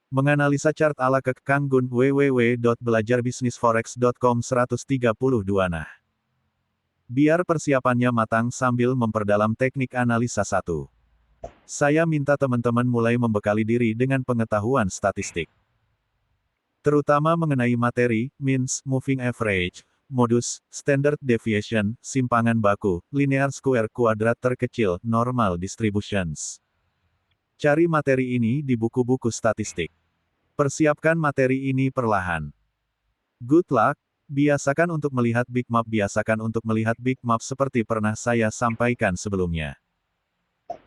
Menganalisa chart ala Kang Gun www.belajarbisnisforex.com 132. Nah, biar persiapannya matang sambil memperdalam teknik analisa 1. Saya minta teman-teman mulai membekali diri dengan pengetahuan statistik. Terutama mengenai materi, means, moving average, modus, standard deviation, simpangan baku, linear square kuadrat terkecil, normal distributions. Cari materi ini di buku-buku statistik. Persiapkan materi ini perlahan. Good luck, biasakan untuk melihat big map seperti pernah saya sampaikan sebelumnya.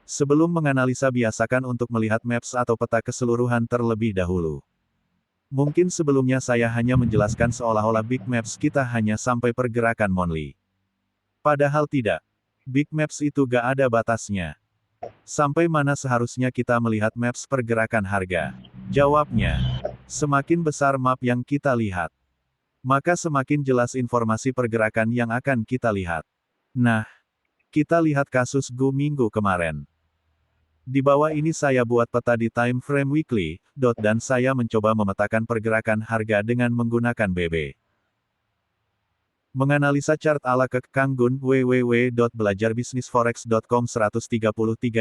Sebelum menganalisa biasakan untuk melihat maps atau peta keseluruhan terlebih dahulu. Mungkin sebelumnya saya hanya menjelaskan seolah-olah big maps kita hanya sampai pergerakan monthly. Padahal tidak. Big maps itu gak ada batasnya. Sampai mana seharusnya kita melihat maps pergerakan harga? Jawabnya, semakin besar map yang kita lihat, maka semakin jelas informasi pergerakan yang akan kita lihat. Nah, kita lihat kasus GU minggu kemarin. Di bawah ini saya buat peta di time frame weekly, dan saya mencoba memetakan pergerakan harga dengan menggunakan BB. Menganalisa chart ala Kang Gun www.belajarbisnisforex.com 133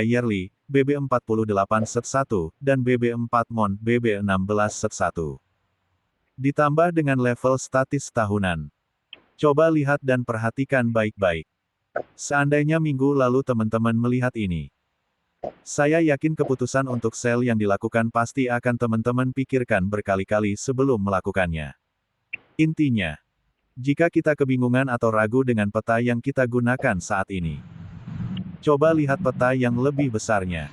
yearly, BB48 set 1, dan BB4 month BB16 set 1. Ditambah dengan level statis tahunan. Coba lihat dan perhatikan baik-baik. Seandainya minggu lalu teman-teman melihat ini, saya yakin keputusan untuk sell yang dilakukan pasti akan teman-teman pikirkan berkali-kali sebelum melakukannya. Intinya, jika kita kebingungan atau ragu dengan peta yang kita gunakan saat ini, coba lihat peta yang lebih besarnya.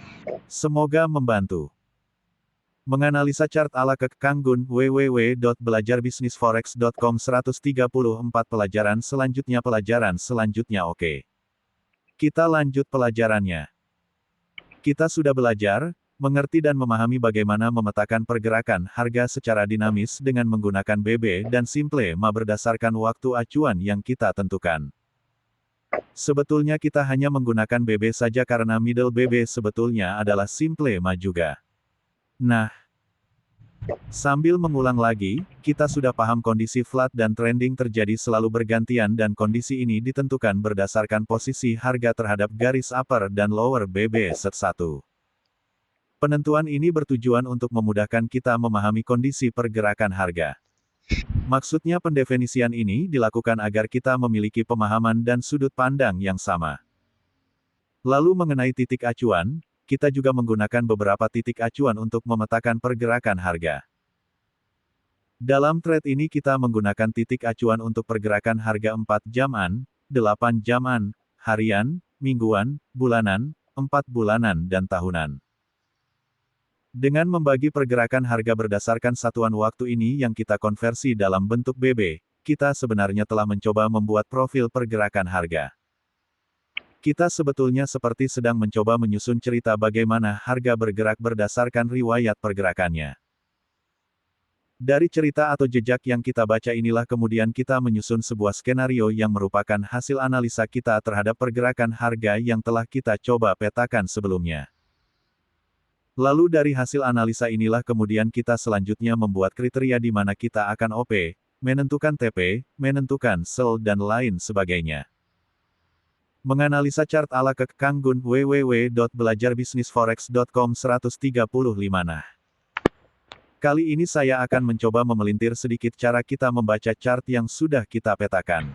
Semoga membantu. Menganalisa chart ala Kang Gun www.belajarbisnisforex.com 134 pelajaran selanjutnya oke. Kita lanjut pelajarannya. Kita sudah belajar, mengerti dan memahami bagaimana memetakan pergerakan harga secara dinamis dengan menggunakan BB dan Simple Ma berdasarkan waktu acuan yang kita tentukan. Sebetulnya kita hanya menggunakan BB saja karena middle BB sebetulnya adalah Simple Ma juga. Nah, sambil mengulang lagi, kita sudah paham kondisi flat dan trending terjadi selalu bergantian dan kondisi ini ditentukan berdasarkan posisi harga terhadap garis upper dan lower BB set 1. Penentuan ini bertujuan untuk memudahkan kita memahami kondisi pergerakan harga. Maksudnya pendefinisian ini dilakukan agar kita memiliki pemahaman dan sudut pandang yang sama. Lalu mengenai titik acuan, kita juga menggunakan beberapa titik acuan untuk memetakan pergerakan harga. Dalam trade ini kita menggunakan titik acuan untuk pergerakan harga 4 jaman, 8 jaman, harian, mingguan, bulanan, 4 bulanan dan tahunan. Dengan membagi pergerakan harga berdasarkan satuan waktu ini yang kita konversi dalam bentuk BB, kita sebenarnya telah mencoba membuat profil pergerakan harga. Kita sebetulnya seperti sedang mencoba menyusun cerita bagaimana harga bergerak berdasarkan riwayat pergerakannya. Dari cerita atau jejak yang kita baca inilah kemudian kita menyusun sebuah skenario yang merupakan hasil analisa kita terhadap pergerakan harga yang telah kita coba petakan sebelumnya. Lalu dari hasil analisa inilah kemudian kita selanjutnya membuat kriteria di mana kita akan OP, menentukan TP, menentukan sell dan lain sebagainya. Menganalisa chart ala Kang Gun www.belajarbisnisforex.com 135. Nah, kali ini saya akan mencoba memelintir sedikit cara kita membaca chart yang sudah kita petakan.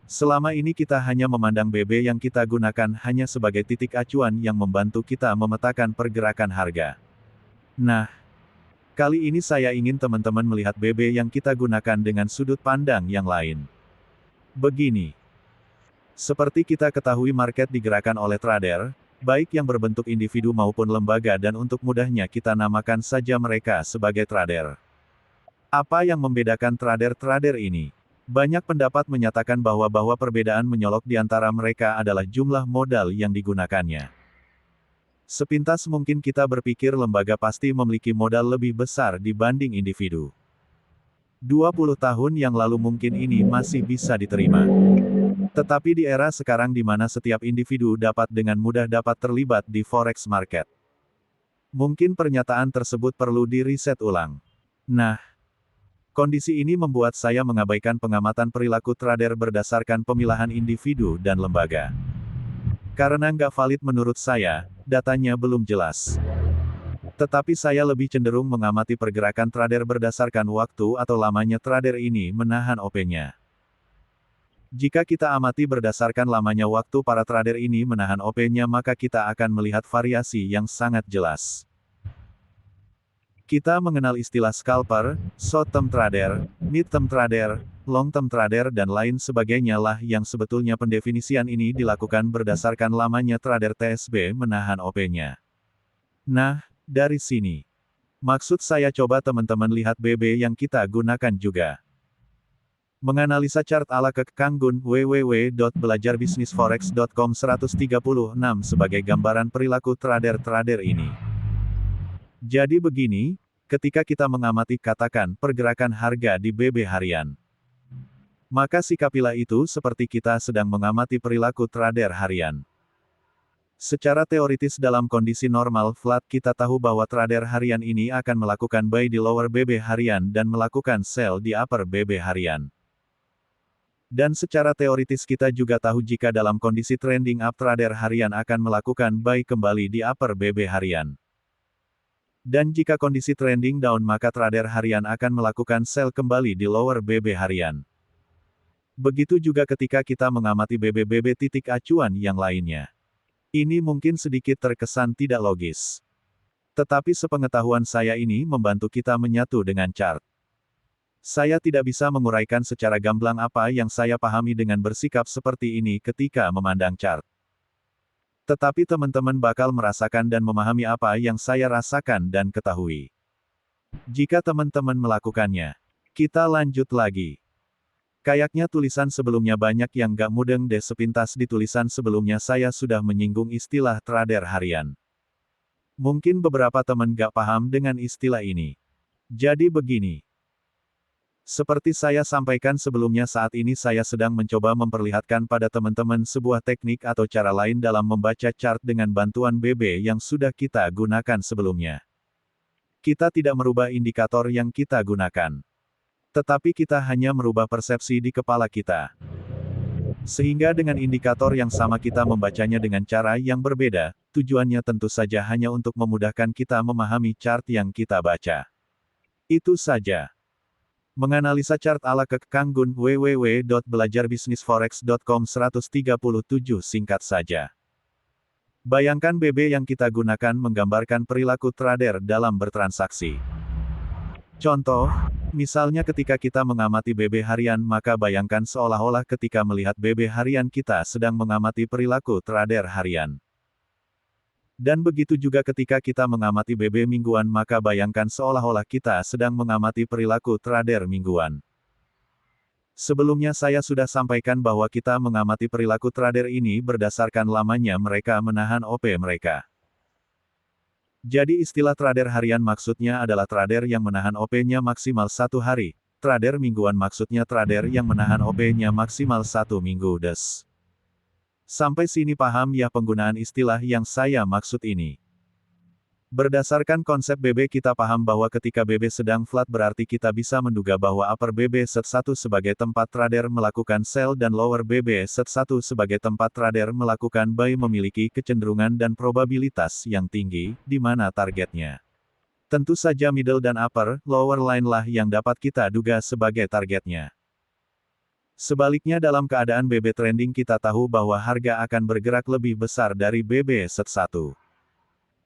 Selama ini kita hanya memandang BB yang kita gunakan hanya sebagai titik acuan yang membantu kita memetakan pergerakan harga. Nah, kali ini saya ingin teman-teman melihat BB yang kita gunakan dengan sudut pandang yang lain. Begini. Seperti kita ketahui market digerakkan oleh trader, baik yang berbentuk individu maupun lembaga dan untuk mudahnya kita namakan saja mereka sebagai trader. Apa yang membedakan trader-trader ini? Banyak pendapat menyatakan bahwa perbedaan menyolok di antara mereka adalah jumlah modal yang digunakannya. Sepintas mungkin kita berpikir lembaga pasti memiliki modal lebih besar dibanding individu. 20 tahun yang lalu mungkin ini masih bisa diterima. Tetapi di era sekarang di mana setiap individu dapat dengan mudah terlibat di forex market. Mungkin pernyataan tersebut perlu di-riset ulang. Nah, kondisi ini membuat saya mengabaikan pengamatan perilaku trader berdasarkan pemilahan individu dan lembaga. Karena nggak valid menurut saya, datanya belum jelas. Tetapi saya lebih cenderung mengamati pergerakan trader berdasarkan waktu atau lamanya trader ini menahan OP-nya. Jika kita amati berdasarkan lamanya waktu para trader ini menahan OP-nya, maka kita akan melihat variasi yang sangat jelas. Kita mengenal istilah scalper, short-term trader, mid-term trader, long-term trader dan lain sebagainya lah yang sebetulnya pendefinisian ini dilakukan berdasarkan lamanya trader TSB menahan OP-nya. Nah, dari sini. Maksud saya coba teman-teman lihat BB yang kita gunakan juga. Menganalisa chart ala Kek Kang Gun www.belajarbisnisforex.com 136 sebagai gambaran perilaku trader-trader ini. Jadi begini, ketika kita mengamati katakan pergerakan harga di BB harian. Maka sikapilah itu seperti kita sedang mengamati perilaku trader harian. Secara teoritis dalam kondisi normal flat kita tahu bahwa trader harian ini akan melakukan buy di lower BB harian dan melakukan sell di upper BB harian. Dan secara teoritis kita juga tahu jika dalam kondisi trending up trader harian akan melakukan buy kembali di upper BB harian. Dan jika kondisi trending down maka trader harian akan melakukan sell kembali di lower BB harian. Begitu juga ketika kita mengamati BB-BB titik acuan yang lainnya. Ini mungkin sedikit terkesan tidak logis. Tetapi sepengetahuan saya ini membantu kita menyatu dengan chart. Saya tidak bisa menguraikan secara gamblang apa yang saya pahami dengan bersikap seperti ini ketika memandang chart. Tetapi teman-teman bakal merasakan dan memahami apa yang saya rasakan dan ketahui. Jika teman-teman melakukannya, kita lanjut lagi. Kayaknya tulisan sebelumnya banyak yang gak mudeng deh. Sepintas di tulisan sebelumnya saya sudah menyinggung istilah trader harian. Mungkin beberapa teman gak paham dengan istilah ini. Jadi begini. Seperti saya sampaikan sebelumnya, saat ini saya sedang mencoba memperlihatkan pada teman-teman sebuah teknik atau cara lain dalam membaca chart dengan bantuan BB yang sudah kita gunakan sebelumnya. Kita tidak merubah indikator yang kita gunakan. Tetapi kita hanya merubah persepsi di kepala kita. Sehingga dengan indikator yang sama kita membacanya dengan cara yang berbeda, tujuannya tentu saja hanya untuk memudahkan kita memahami chart yang kita baca. Itu saja. Menganalisa chart ala Kek Kang Gun www.belajarbisnisforex.com 137 singkat saja. Bayangkan BB yang kita gunakan menggambarkan perilaku trader dalam bertransaksi. Contoh, misalnya ketika kita mengamati BB harian maka bayangkan seolah-olah ketika melihat BB harian kita sedang mengamati perilaku trader harian. Dan begitu juga ketika kita mengamati BB mingguan maka bayangkan seolah-olah kita sedang mengamati perilaku trader mingguan. Sebelumnya saya sudah sampaikan bahwa kita mengamati perilaku trader ini berdasarkan lamanya mereka menahan OP mereka. Jadi istilah trader harian maksudnya adalah trader yang menahan OP-nya maksimal 1 hari, trader mingguan maksudnya trader yang menahan OP-nya maksimal 1 minggu des. Sampai sini paham ya penggunaan istilah yang saya maksud ini. Berdasarkan konsep BB kita paham bahwa ketika BB sedang flat berarti kita bisa menduga bahwa upper BB set 1 sebagai tempat trader melakukan sell dan lower BB set 1 sebagai tempat trader melakukan buy memiliki kecenderungan dan probabilitas yang tinggi, di mana targetnya. Tentu saja middle dan upper, lower line lah yang dapat kita duga sebagai targetnya. Sebaliknya dalam keadaan BB trending kita tahu bahwa harga akan bergerak lebih besar dari BB set 1.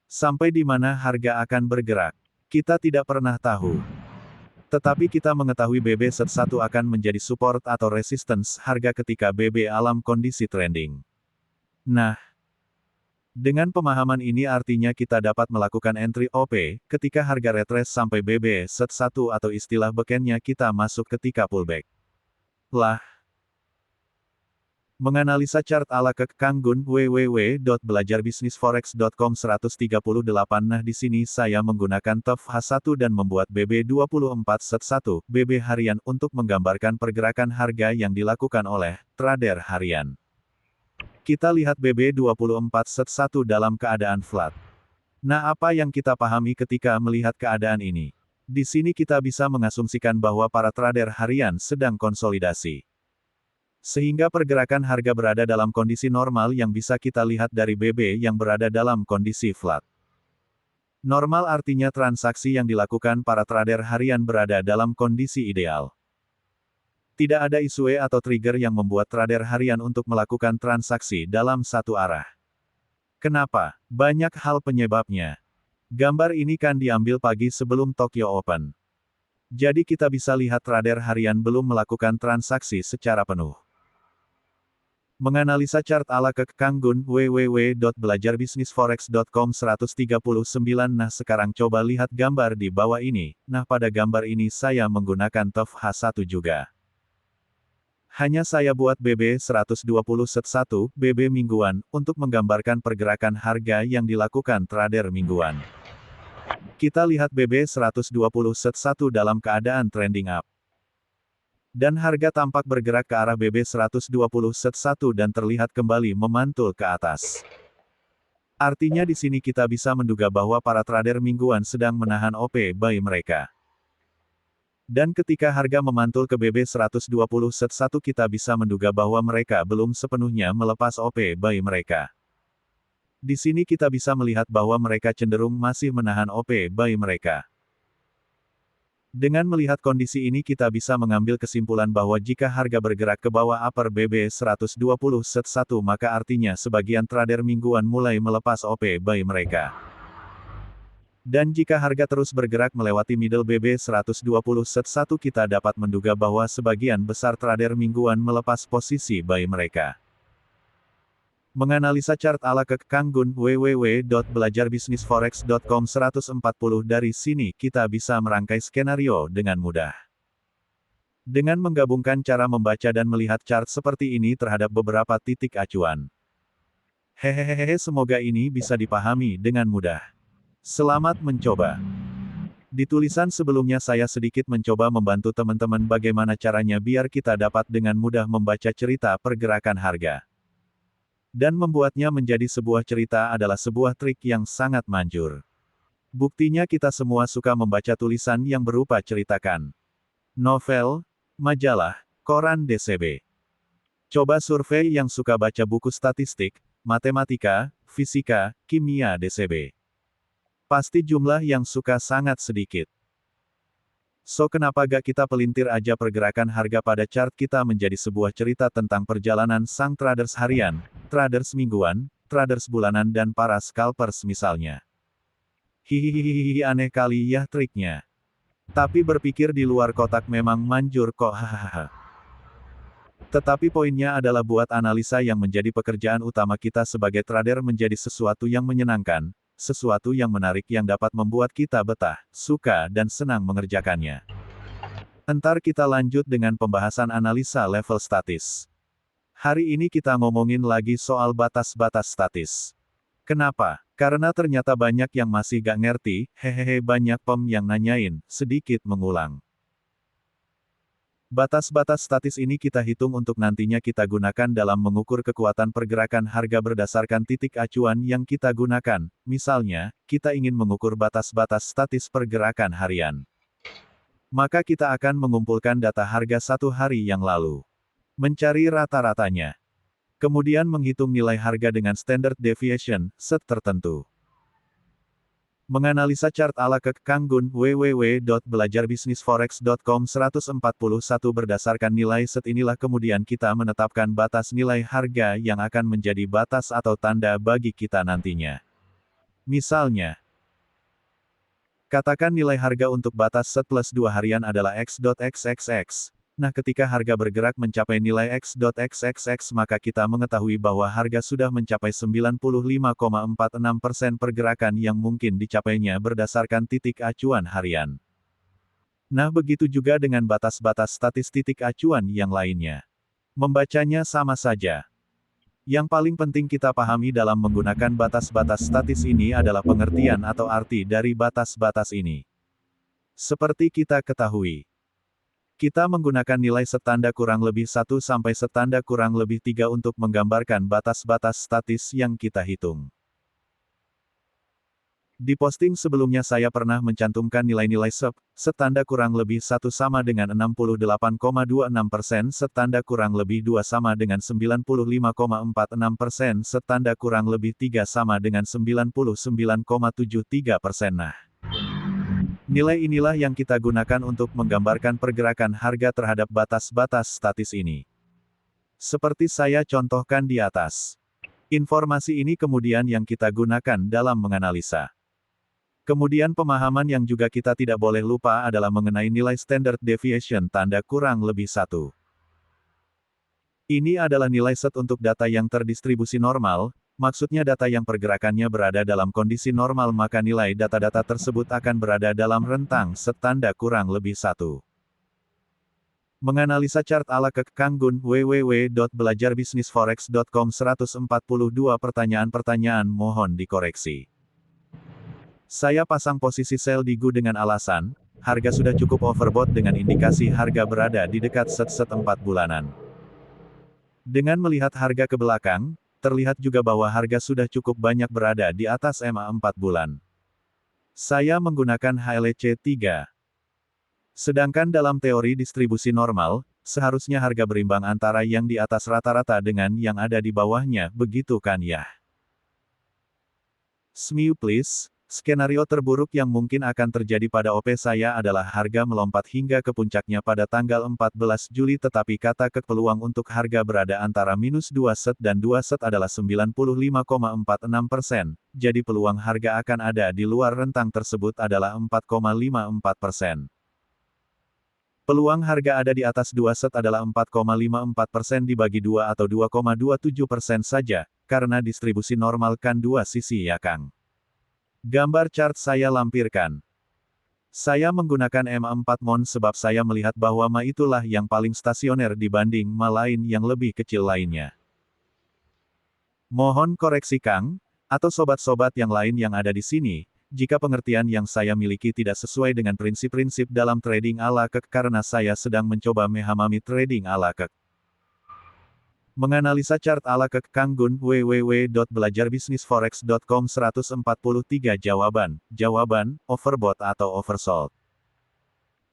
Sampai di mana harga akan bergerak, kita tidak pernah tahu. Tetapi kita mengetahui BB set 1 akan menjadi support atau resistance harga ketika BB alam kondisi trending. Nah, dengan pemahaman ini artinya kita dapat melakukan entry OP, ketika harga retrace sampai BB set 1 atau istilah bekennya kita masuk ketika pullback. Lah. Menganalisa chart ala Kek Kang Gun www.belajarbisnisforex.com 138. Nah di sini saya menggunakan TOF H1 dan membuat BB 24 set 1 BB harian untuk menggambarkan pergerakan harga yang dilakukan oleh trader harian. Kita lihat BB 24 set 1 dalam keadaan flat. Nah, apa yang kita pahami ketika melihat keadaan ini? Di sini kita bisa mengasumsikan bahwa para trader harian sedang konsolidasi. Sehingga pergerakan harga berada dalam kondisi normal yang bisa kita lihat dari BB yang berada dalam kondisi flat. Normal artinya transaksi yang dilakukan para trader harian berada dalam kondisi ideal. Tidak ada isu atau trigger yang membuat trader harian untuk melakukan transaksi dalam satu arah. Kenapa? Banyak hal penyebabnya. Gambar ini kan diambil pagi sebelum Tokyo Open. Jadi kita bisa lihat trader harian belum melakukan transaksi secara penuh. Menganalisa chart ala Kang Gun, www.belajarbisnisforex.com 139. Nah, sekarang coba lihat gambar di bawah ini. Nah, pada gambar ini saya menggunakan TOF H1 juga. Hanya saya buat BB 120 set 1, BB mingguan, untuk menggambarkan pergerakan harga yang dilakukan trader mingguan. Kita lihat BB 120 set 1 dalam keadaan trending up. Dan harga tampak bergerak ke arah BB 120 set 1 dan terlihat kembali memantul ke atas. Artinya di sini kita bisa menduga bahwa para trader mingguan sedang menahan OP buy mereka. Dan ketika harga memantul ke BB 120 set 1 kita bisa menduga bahwa mereka belum sepenuhnya melepas OP buy mereka. Di sini kita bisa melihat bahwa mereka cenderung masih menahan OP buy mereka. Dengan melihat kondisi ini kita bisa mengambil kesimpulan bahwa jika harga bergerak ke bawah upper BB 120 set 1 maka artinya sebagian trader mingguan mulai melepas OP buy mereka. Dan jika harga terus bergerak melewati middle BB 120 set 1 kita dapat menduga bahwa sebagian besar trader mingguan melepas posisi buy mereka. Menganalisa chart ala Kang Gun, www.belajarbisnisforex.com 140. Dari sini kita bisa merangkai skenario dengan mudah. Dengan menggabungkan cara membaca dan melihat chart seperti ini terhadap beberapa titik acuan. Hehehehe, semoga ini bisa dipahami dengan mudah. Selamat mencoba. Di tulisan sebelumnya saya sedikit mencoba membantu teman-teman bagaimana caranya biar kita dapat dengan mudah membaca cerita pergerakan harga. Dan membuatnya menjadi sebuah cerita adalah sebuah trik yang sangat manjur. Buktinya kita semua suka membaca tulisan yang berupa ceritakan. Novel, majalah, koran DCB. Coba survei yang suka baca buku statistik, matematika, fisika, kimia DCB. Pasti jumlah yang suka sangat sedikit. So kenapa gak kita pelintir aja pergerakan harga pada chart kita menjadi sebuah cerita tentang perjalanan sang traders harian, traders mingguan, traders bulanan dan para scalpers misalnya. Hihihihi, aneh kali ya triknya. Tapi berpikir di luar kotak memang manjur kok, hahaha. Tetapi poinnya adalah buat analisa yang menjadi pekerjaan utama kita sebagai trader menjadi sesuatu yang menyenangkan, sesuatu yang menarik yang dapat membuat kita betah, suka dan senang mengerjakannya. Entar kita lanjut dengan pembahasan analisa level statis. Hari ini kita ngomongin lagi soal batas-batas statis. Kenapa? Karena ternyata banyak yang masih gak ngerti, hehehe, banyak yang nanyain, sedikit mengulang. Batas-batas statis ini kita hitung untuk nantinya kita gunakan dalam mengukur kekuatan pergerakan harga berdasarkan titik acuan yang kita gunakan. Misalnya, kita ingin mengukur batas-batas statis pergerakan harian. Maka kita akan mengumpulkan data harga satu hari yang lalu. Mencari rata-ratanya. Kemudian menghitung nilai harga dengan standard deviation, set tertentu. Menganalisa chart ala Kang Gun, www.belajarbisnisforex.com 141 berdasarkan nilai set inilah kemudian kita menetapkan batas nilai harga yang akan menjadi batas atau tanda bagi kita nantinya. Misalnya, katakan nilai harga untuk batas set plus 2 harian adalah X.XXX. Nah, ketika harga bergerak mencapai nilai X.XXX maka kita mengetahui bahwa harga sudah mencapai 95,46% pergerakan yang mungkin dicapainya berdasarkan titik acuan harian. Nah, begitu juga dengan batas-batas statis titik acuan yang lainnya. Membacanya sama saja. Yang paling penting kita pahami dalam menggunakan batas-batas statis ini adalah pengertian atau arti dari batas-batas ini. Seperti kita ketahui, kita menggunakan nilai setanda kurang lebih 1 sampai setanda kurang lebih 3 untuk menggambarkan batas-batas statis yang kita hitung. Di posting sebelumnya saya pernah mencantumkan nilai-nilai SEP, tanda kurang lebih 1 sama dengan 68,26%, tanda kurang lebih 2 sama dengan 95,46%, tanda kurang lebih 3 sama dengan 99,73%. Nah, nilai inilah yang kita gunakan untuk menggambarkan pergerakan harga terhadap batas-batas statis ini. Seperti saya contohkan di atas. Informasi ini kemudian yang kita gunakan dalam menganalisa. Kemudian pemahaman yang juga kita tidak boleh lupa adalah mengenai nilai standard deviation tanda kurang lebih 1. Ini adalah nilai SET untuk data yang terdistribusi normal, maksudnya data yang pergerakannya berada dalam kondisi normal maka nilai data-data tersebut akan berada dalam rentang SET tanda kurang lebih 1. Menganalisa chart ala Kang Gun, www.belajarbisnisforex.com 142 pertanyaan-pertanyaan mohon dikoreksi. Saya pasang posisi sell di GU dengan alasan, harga sudah cukup overbought dengan indikasi harga berada di dekat set 4 bulanan. Dengan melihat harga ke belakang, terlihat juga bahwa harga sudah cukup banyak berada di atas MA 4 bulan. Saya menggunakan HLC 3. Sedangkan dalam teori distribusi normal, seharusnya harga berimbang antara yang di atas rata-rata dengan yang ada di bawahnya, begitu kan ya? Smile please. Skenario terburuk yang mungkin akan terjadi pada OP saya adalah harga melompat hingga ke puncaknya pada tanggal 14 Juli tetapi kata peluang untuk harga berada antara -2 set dan 2 set adalah 95,46%, jadi peluang harga akan ada di luar rentang tersebut adalah 4,54%. Peluang harga ada di atas 2 set adalah 4,54% dibagi 2 atau 2,27% saja, karena distribusi normal kan dua sisi ya Kang. Gambar chart saya lampirkan. Saya menggunakan MA4 Mon sebab saya melihat bahwa MA itulah yang paling stasioner dibanding MA lain yang lebih kecil lainnya. Mohon koreksi Kang, atau sobat-sobat yang lain yang ada di sini, jika pengertian yang saya miliki tidak sesuai dengan prinsip-prinsip dalam trading ala Kek karena saya sedang mencoba memahami trading ala Kek. Menganalisa chart ala Kang Gun, www.belajarbisnisforex.com 143 Jawaban, overbought atau oversold.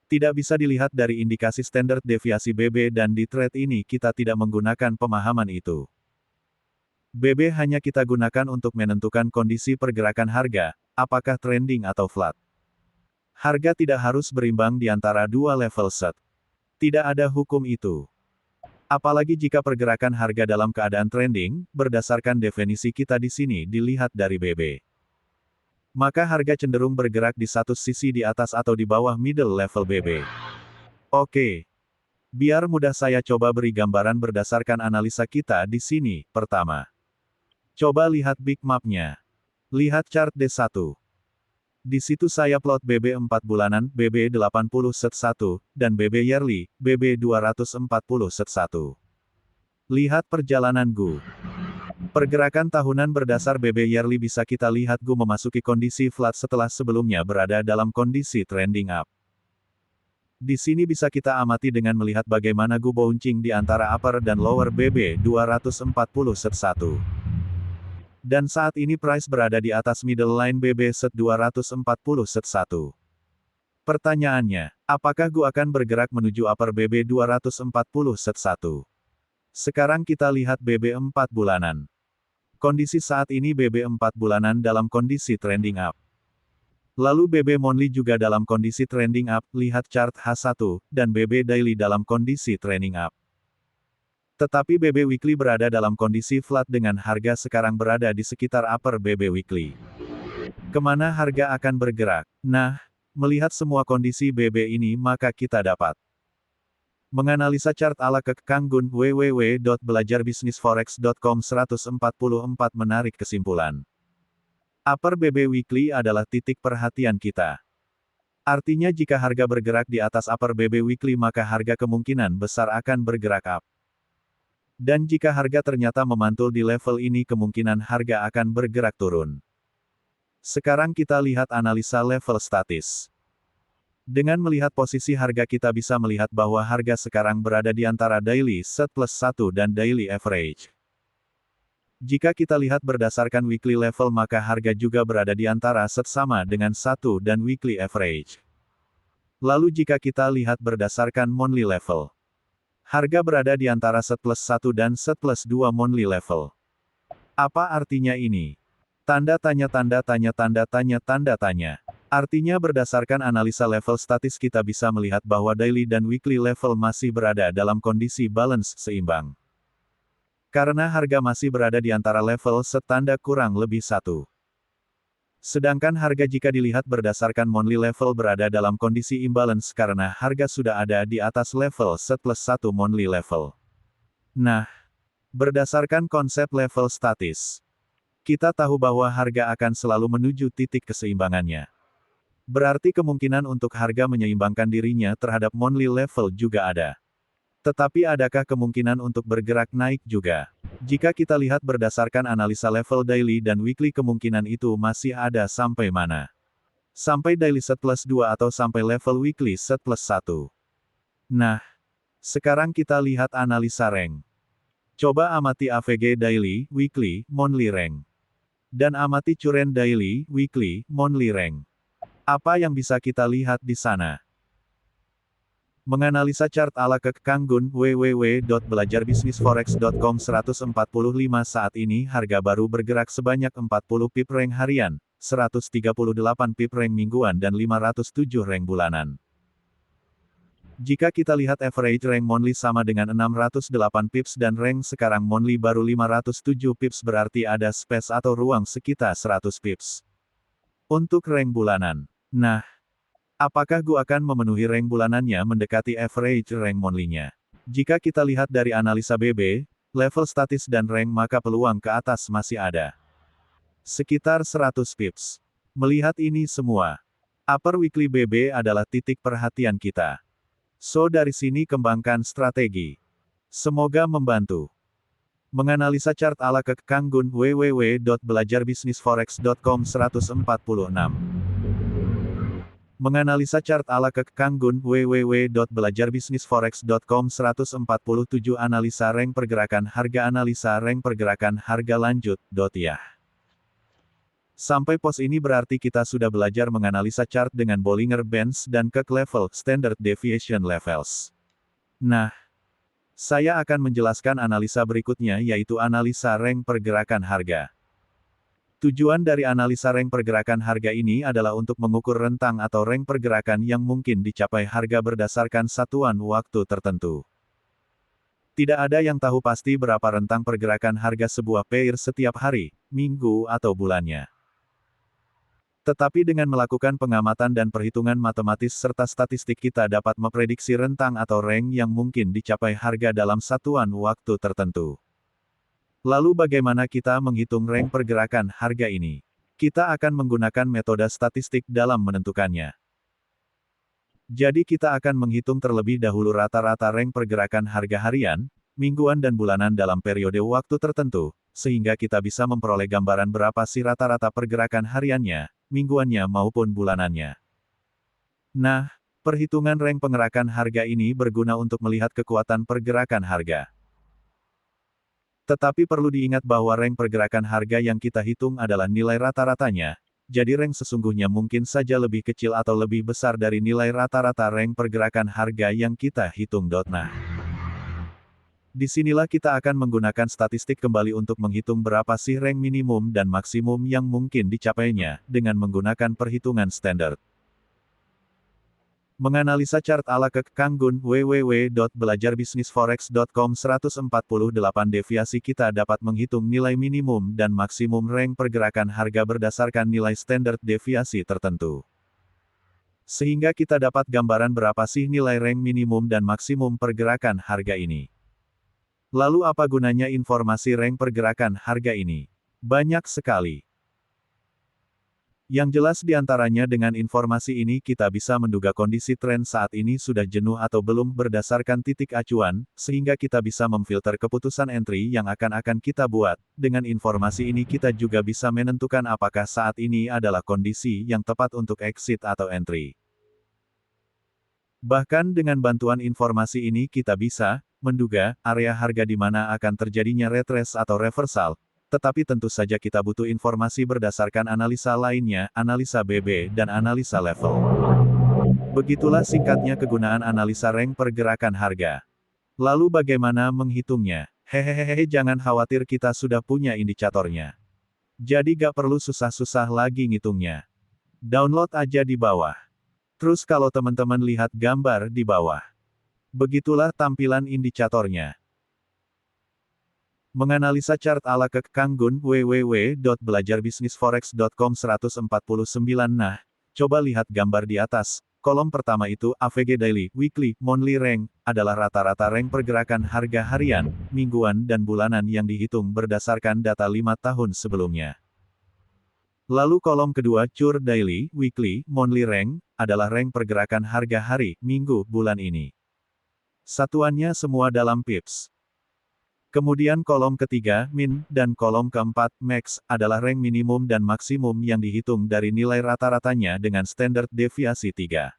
Tidak bisa dilihat dari indikasi standar deviasi BB dan di trade ini kita tidak menggunakan pemahaman itu. BB hanya kita gunakan untuk menentukan kondisi pergerakan harga, apakah trending atau flat. Harga tidak harus berimbang di antara dua level set. Tidak ada hukum itu. Apalagi jika pergerakan harga dalam keadaan trending, berdasarkan definisi kita di sini dilihat dari BB. Maka harga cenderung bergerak di satu sisi di atas atau di bawah middle level BB. Oke. Biar mudah saya coba beri gambaran berdasarkan analisa kita di sini. Pertama. Coba lihat big map-nya. Lihat chart D1. Di situ saya plot BB 4 bulanan, BB 80 set 1, dan BB yearly, BB 240 set 1. Lihat perjalanan GU. Pergerakan tahunan berdasar BB yearly bisa kita lihat GU memasuki kondisi flat setelah sebelumnya berada dalam kondisi trending up. Di sini bisa kita amati dengan melihat bagaimana GU bouncing di antara upper dan lower BB 240 set 1. Dan saat ini price berada di atas middle line BB set 240 set 1. Pertanyaannya, apakah GU akan bergerak menuju upper BB 240 set 1? Sekarang kita lihat BB 4 bulanan. Kondisi saat ini BB 4 bulanan dalam kondisi trending up. Lalu BB monthly juga dalam kondisi trending up, lihat chart H1, dan BB daily dalam kondisi trending up. Tetapi BB Weekly berada dalam kondisi flat dengan harga sekarang berada di sekitar upper BB Weekly. Kemana harga akan bergerak? Nah, melihat semua kondisi BB ini maka kita dapat menganalisa chart ala Kang Gun, www.belajarbisnisforex.com 144 menarik kesimpulan. Upper BB Weekly adalah titik perhatian kita. Artinya jika harga bergerak di atas upper BB Weekly maka harga kemungkinan besar akan bergerak up. Dan jika harga ternyata memantul di level ini kemungkinan harga akan bergerak turun. Sekarang kita lihat analisa level statis. Dengan melihat posisi harga kita bisa melihat bahwa harga sekarang berada di antara daily set plus 1 dan daily average. Jika kita lihat berdasarkan weekly level maka harga juga berada di antara set sama dengan 1 dan weekly average. Lalu jika kita lihat berdasarkan monthly level, harga berada di antara set plus 1 dan set plus 2 monthly level. Apa artinya ini? Tanda tanya tanda tanya tanda tanya tanda tanya. Artinya berdasarkan analisa level statis kita bisa melihat bahwa daily dan weekly level masih berada dalam kondisi balance seimbang. Karena harga masih berada di antara level set tanda kurang lebih 1. Sedangkan harga jika dilihat berdasarkan monthly level berada dalam kondisi imbalance karena harga sudah ada di atas level set plus 1 monthly level. Nah, berdasarkan konsep level statis, kita tahu bahwa harga akan selalu menuju titik keseimbangannya. Berarti kemungkinan untuk harga menyeimbangkan dirinya terhadap monthly level juga ada. Tetapi adakah kemungkinan untuk bergerak naik juga? Jika kita lihat berdasarkan analisa level daily dan weekly kemungkinan itu masih ada sampai mana? Sampai daily set plus 2 atau sampai level weekly set plus 1. Nah, sekarang kita lihat analisa rank. Coba amati AVG daily, weekly, monthly rank. Dan amati current daily, weekly, monthly rank. Apa yang bisa kita lihat di sana? Menganalisa chart ala Kek Kang Gun, www.belajarbisnisforex.com 145 saat ini harga baru bergerak sebanyak 40 pip rank harian, 138 pip rank mingguan dan 507 rank bulanan. Jika kita lihat average rank monthly sama dengan 608 pips dan rank sekarang monthly baru 507 pips berarti ada space atau ruang sekitar 100 pips. Untuk rank bulanan. Nah, apakah Gu akan memenuhi rank bulanannya mendekati average rank monthly-nya? Jika kita lihat dari analisa BB, level statis dan rank maka peluang ke atas masih ada. Sekitar 100 pips. Melihat ini semua, upper weekly BB adalah titik perhatian kita. So dari sini kembangkan strategi. Semoga membantu. Menganalisa chart ala Kek Kang Gun, www.belajarbisnisforex.com 146. Menganalisa chart ala Kek Kang Gun, www.belajarbisnisforex.com 147 analisa rank pergerakan harga lanjut, ya. Sampai pos ini berarti kita sudah belajar menganalisa chart dengan Bollinger Bands dan Kek Level, Standard Deviation Levels. Nah, saya akan menjelaskan analisa berikutnya yaitu analisa rank pergerakan harga. Tujuan dari analisa rank pergerakan harga ini adalah untuk mengukur rentang atau rank pergerakan yang mungkin dicapai harga berdasarkan satuan waktu tertentu. Tidak ada yang tahu pasti berapa rentang pergerakan harga sebuah pair setiap hari, minggu, atau bulannya. Tetapi dengan melakukan pengamatan dan perhitungan matematis serta statistik kita dapat memprediksi rentang atau rank yang mungkin dicapai harga dalam satuan waktu tertentu. Lalu bagaimana kita menghitung rank pergerakan harga ini? Kita akan menggunakan metode statistik dalam menentukannya. Jadi kita akan menghitung terlebih dahulu rata-rata rank pergerakan harga harian, mingguan dan bulanan dalam periode waktu tertentu, sehingga kita bisa memperoleh gambaran berapa sih rata-rata pergerakan hariannya, mingguannya maupun bulanannya. Nah, perhitungan rank pengerakan harga ini berguna untuk melihat kekuatan pergerakan harga. Tetapi perlu diingat bahwa rank pergerakan harga yang kita hitung adalah nilai rata-ratanya, jadi rank sesungguhnya mungkin saja lebih kecil atau lebih besar dari nilai rata-rata rank pergerakan harga yang kita hitung. Nah, disinilah kita akan menggunakan statistik kembali untuk menghitung berapa sih rank minimum dan maksimum yang mungkin dicapainya, dengan menggunakan perhitungan standar. Menganalisa chart ala Kek Kang Gun, www.belajarbisnisforex.com 148 deviasi kita dapat menghitung nilai minimum dan maksimum rank pergerakan harga berdasarkan nilai standar deviasi tertentu. Sehingga kita dapat gambaran berapa sih nilai rank minimum dan maksimum pergerakan harga ini. Lalu apa gunanya informasi rank pergerakan harga ini? Banyak sekali. Yang jelas diantaranya dengan informasi ini kita bisa menduga kondisi tren saat ini sudah jenuh atau belum berdasarkan titik acuan, sehingga kita bisa memfilter keputusan entry yang akan kita buat. Dengan informasi ini kita juga bisa menentukan apakah saat ini adalah kondisi yang tepat untuk exit atau entry. Bahkan dengan bantuan informasi ini kita bisa menduga area harga di mana akan terjadinya retrace atau reversal, Tetapi tentu saja kita butuh informasi berdasarkan analisa lainnya, analisa BB, dan analisa level. Begitulah singkatnya kegunaan analisa rank pergerakan harga. Lalu bagaimana menghitungnya? Hehehe, jangan khawatir, kita sudah punya indikatornya. Jadi gak perlu susah-susah lagi ngitungnya. Download aja di bawah. Terus kalau teman-teman lihat gambar di bawah. Begitulah tampilan indikatornya. Menganalisa chart ala Kang Gun, www.belajarbisnisforex.com 149. Nah, coba lihat gambar di atas. Kolom pertama itu, AVG Daily, Weekly, Monthly Rank, adalah rata-rata rank pergerakan harga harian, mingguan dan bulanan yang dihitung berdasarkan data 5 tahun sebelumnya. Lalu kolom kedua, Chart Daily, Weekly, Monthly Rank, adalah rank pergerakan harga hari, minggu, bulan ini. Satuannya semua dalam pips. Kemudian kolom ketiga, Min, dan kolom keempat, Max, adalah rank minimum dan maksimum yang dihitung dari nilai rata-ratanya dengan standar deviasi 3.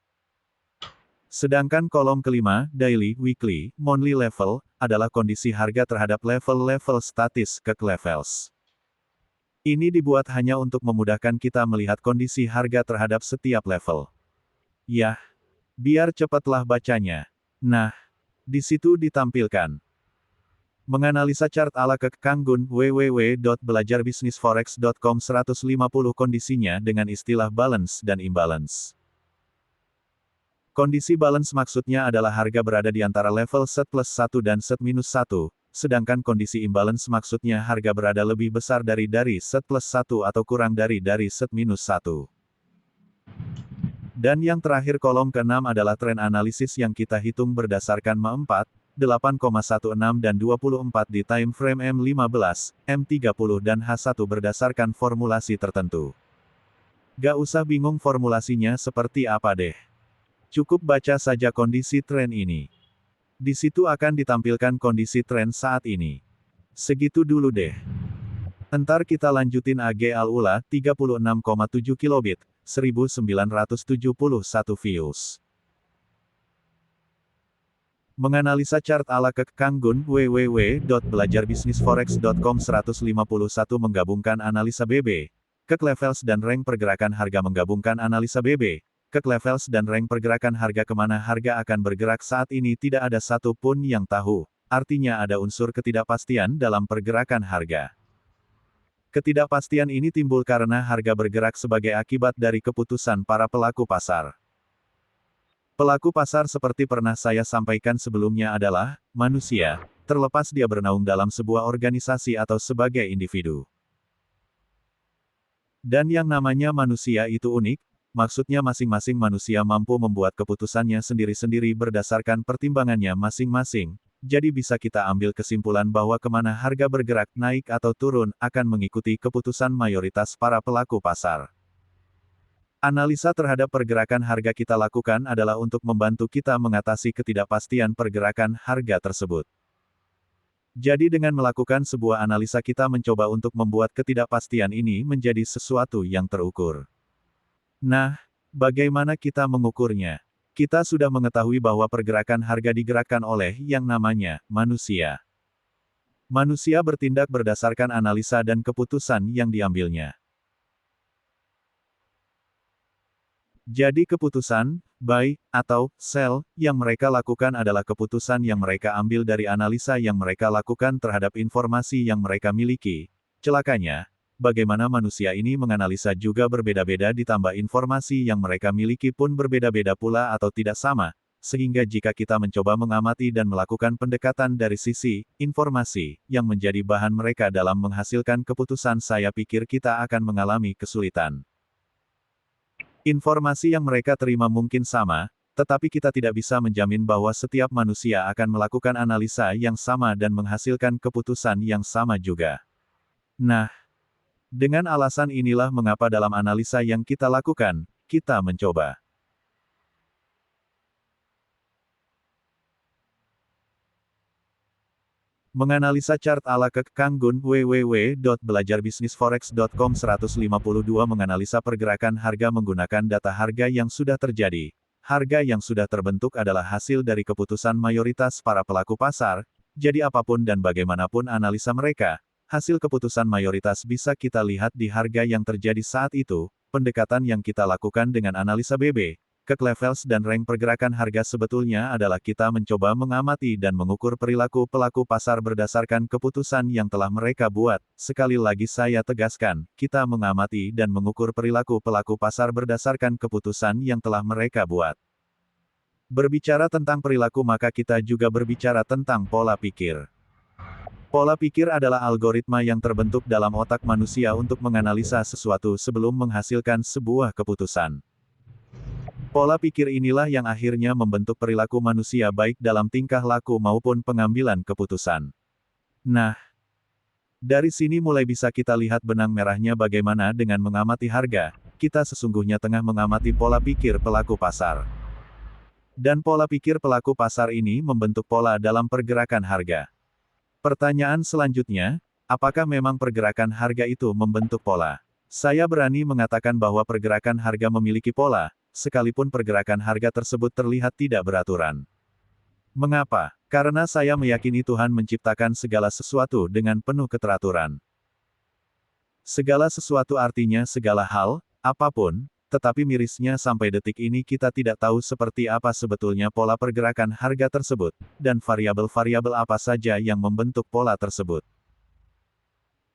Sedangkan kolom kelima, Daily, Weekly, Monthly Level, adalah kondisi harga terhadap level-level statis, levels. Ini dibuat hanya untuk memudahkan kita melihat kondisi harga terhadap setiap level. Yah, biar cepatlah bacanya. Nah, di situ ditampilkan. Menganalisa chart ala Kang Gun, www.belajarbisnisforex.com 150 kondisinya dengan istilah balance dan imbalance. Kondisi balance maksudnya adalah harga berada di antara level set plus 1 dan set minus 1, sedangkan kondisi imbalance maksudnya harga berada lebih besar dari set plus 1 atau kurang dari set minus 1. Dan yang terakhir kolom ke-6 adalah tren analisis yang kita hitung berdasarkan M4, 8,16 dan 24 di time frame M15, M30 dan H1 berdasarkan formulasi tertentu. Gak usah bingung formulasinya seperti apa deh. Cukup baca saja kondisi tren ini. Di situ akan ditampilkan kondisi tren saat ini. Segitu dulu deh. Entar kita lanjutin AG Al-Ula, 36,7 kilobit, 1971 views. Menganalisa chart ala Kang Gun, www.belajarbisnisforex.com 151 menggabungkan analisa BB, levels dan rank pergerakan harga menggabungkan analisa BB, levels dan rank pergerakan harga kemana harga akan bergerak saat ini tidak ada satu pun yang tahu, artinya ada unsur ketidakpastian dalam pergerakan harga. Ketidakpastian ini timbul karena harga bergerak sebagai akibat dari keputusan para pelaku pasar. Pelaku pasar seperti pernah saya sampaikan sebelumnya adalah manusia, terlepas dia bernaung dalam sebuah organisasi atau sebagai individu. Dan yang namanya manusia itu unik, maksudnya masing-masing manusia mampu membuat keputusannya sendiri-sendiri berdasarkan pertimbangannya masing-masing, jadi bisa kita ambil kesimpulan bahwa kemana harga bergerak naik atau turun akan mengikuti keputusan mayoritas para pelaku pasar. Analisa terhadap pergerakan harga kita lakukan adalah untuk membantu kita mengatasi ketidakpastian pergerakan harga tersebut. Jadi dengan melakukan sebuah analisa kita mencoba untuk membuat ketidakpastian ini menjadi sesuatu yang terukur. Nah, bagaimana kita mengukurnya? Kita sudah mengetahui bahwa pergerakan harga digerakkan oleh yang namanya manusia. Manusia bertindak berdasarkan analisa dan keputusan yang diambilnya. Jadi keputusan, buy, atau sell, yang mereka lakukan adalah keputusan yang mereka ambil dari analisa yang mereka lakukan terhadap informasi yang mereka miliki. Celakanya, bagaimana manusia ini menganalisa juga berbeda-beda ditambah informasi yang mereka miliki pun berbeda-beda pula atau tidak sama, sehingga jika kita mencoba mengamati dan melakukan pendekatan dari sisi informasi yang menjadi bahan mereka dalam menghasilkan keputusan, saya pikir kita akan mengalami kesulitan. Informasi yang mereka terima mungkin sama, tetapi kita tidak bisa menjamin bahwa setiap manusia akan melakukan analisa yang sama dan menghasilkan keputusan yang sama juga. Nah, dengan alasan inilah mengapa dalam analisa yang kita lakukan, kita mencoba menganalisa chart ala Kang Gun, www.belajarbisnisforex.com 152 menganalisa pergerakan harga menggunakan data harga yang sudah terjadi. Harga yang sudah terbentuk adalah hasil dari keputusan mayoritas para pelaku pasar, jadi apapun dan bagaimanapun analisa mereka, Hasil keputusan mayoritas bisa kita lihat di harga yang terjadi saat itu. Pendekatan yang kita lakukan dengan analisa BB, Kek Levels dan rank pergerakan harga sebetulnya adalah kita mencoba mengamati dan mengukur perilaku pelaku pasar berdasarkan keputusan yang telah mereka buat. Sekali lagi saya tegaskan, kita mengamati dan mengukur perilaku pelaku pasar berdasarkan keputusan yang telah mereka buat. Berbicara tentang perilaku maka kita juga berbicara tentang pola pikir. Pola pikir adalah algoritma yang terbentuk dalam otak manusia untuk menganalisa sesuatu sebelum menghasilkan sebuah keputusan. Pola pikir inilah yang akhirnya membentuk perilaku manusia baik dalam tingkah laku maupun pengambilan keputusan. Nah, dari sini mulai bisa kita lihat benang merahnya bagaimana dengan mengamati harga, kita sesungguhnya tengah mengamati pola pikir pelaku pasar. Dan pola pikir pelaku pasar ini membentuk pola dalam pergerakan harga. Pertanyaan selanjutnya, apakah memang pergerakan harga itu membentuk pola? Saya berani mengatakan bahwa pergerakan harga memiliki pola, sekalipun pergerakan harga tersebut terlihat tidak beraturan. Mengapa? Karena saya meyakini Tuhan menciptakan segala sesuatu dengan penuh keteraturan. Segala sesuatu artinya segala hal, apapun, tetapi mirisnya sampai detik ini kita tidak tahu seperti apa sebetulnya pola pergerakan harga tersebut, dan variabel-variabel apa saja yang membentuk pola tersebut.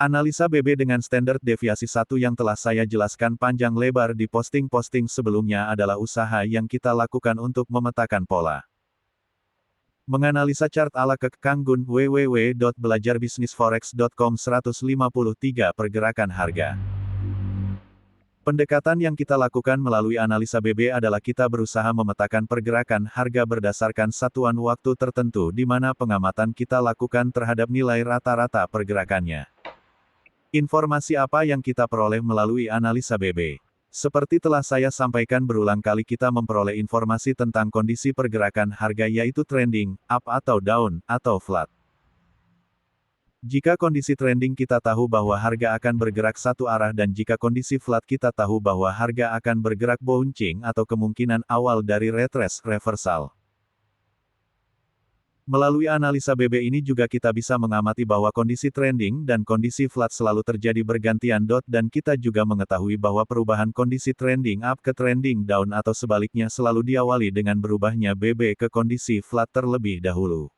Analisa BB dengan standar deviasi 1 yang telah saya jelaskan panjang lebar di posting-posting sebelumnya adalah usaha yang kita lakukan untuk memetakan pola. Menganalisa chart ala Kek Kang Gun www.belajarbisnisforex.com 153 pergerakan harga. Pendekatan yang kita lakukan melalui analisa BB adalah kita berusaha memetakan pergerakan harga berdasarkan satuan waktu tertentu di mana pengamatan kita lakukan terhadap nilai rata-rata pergerakannya. Informasi apa yang kita peroleh melalui analisa BB? Seperti telah saya sampaikan berulang kali kita memperoleh informasi tentang kondisi pergerakan harga yaitu trending, up atau down, atau flat. Jika kondisi trending kita tahu bahwa harga akan bergerak satu arah dan jika kondisi flat kita tahu bahwa harga akan bergerak bouncing atau kemungkinan awal dari retrace reversal. Melalui analisa BB ini juga kita bisa mengamati bahwa kondisi trending dan kondisi flat selalu terjadi bergantian dan kita juga mengetahui bahwa perubahan kondisi trending up ke trending down atau sebaliknya selalu diawali dengan berubahnya BB ke kondisi flat terlebih dahulu.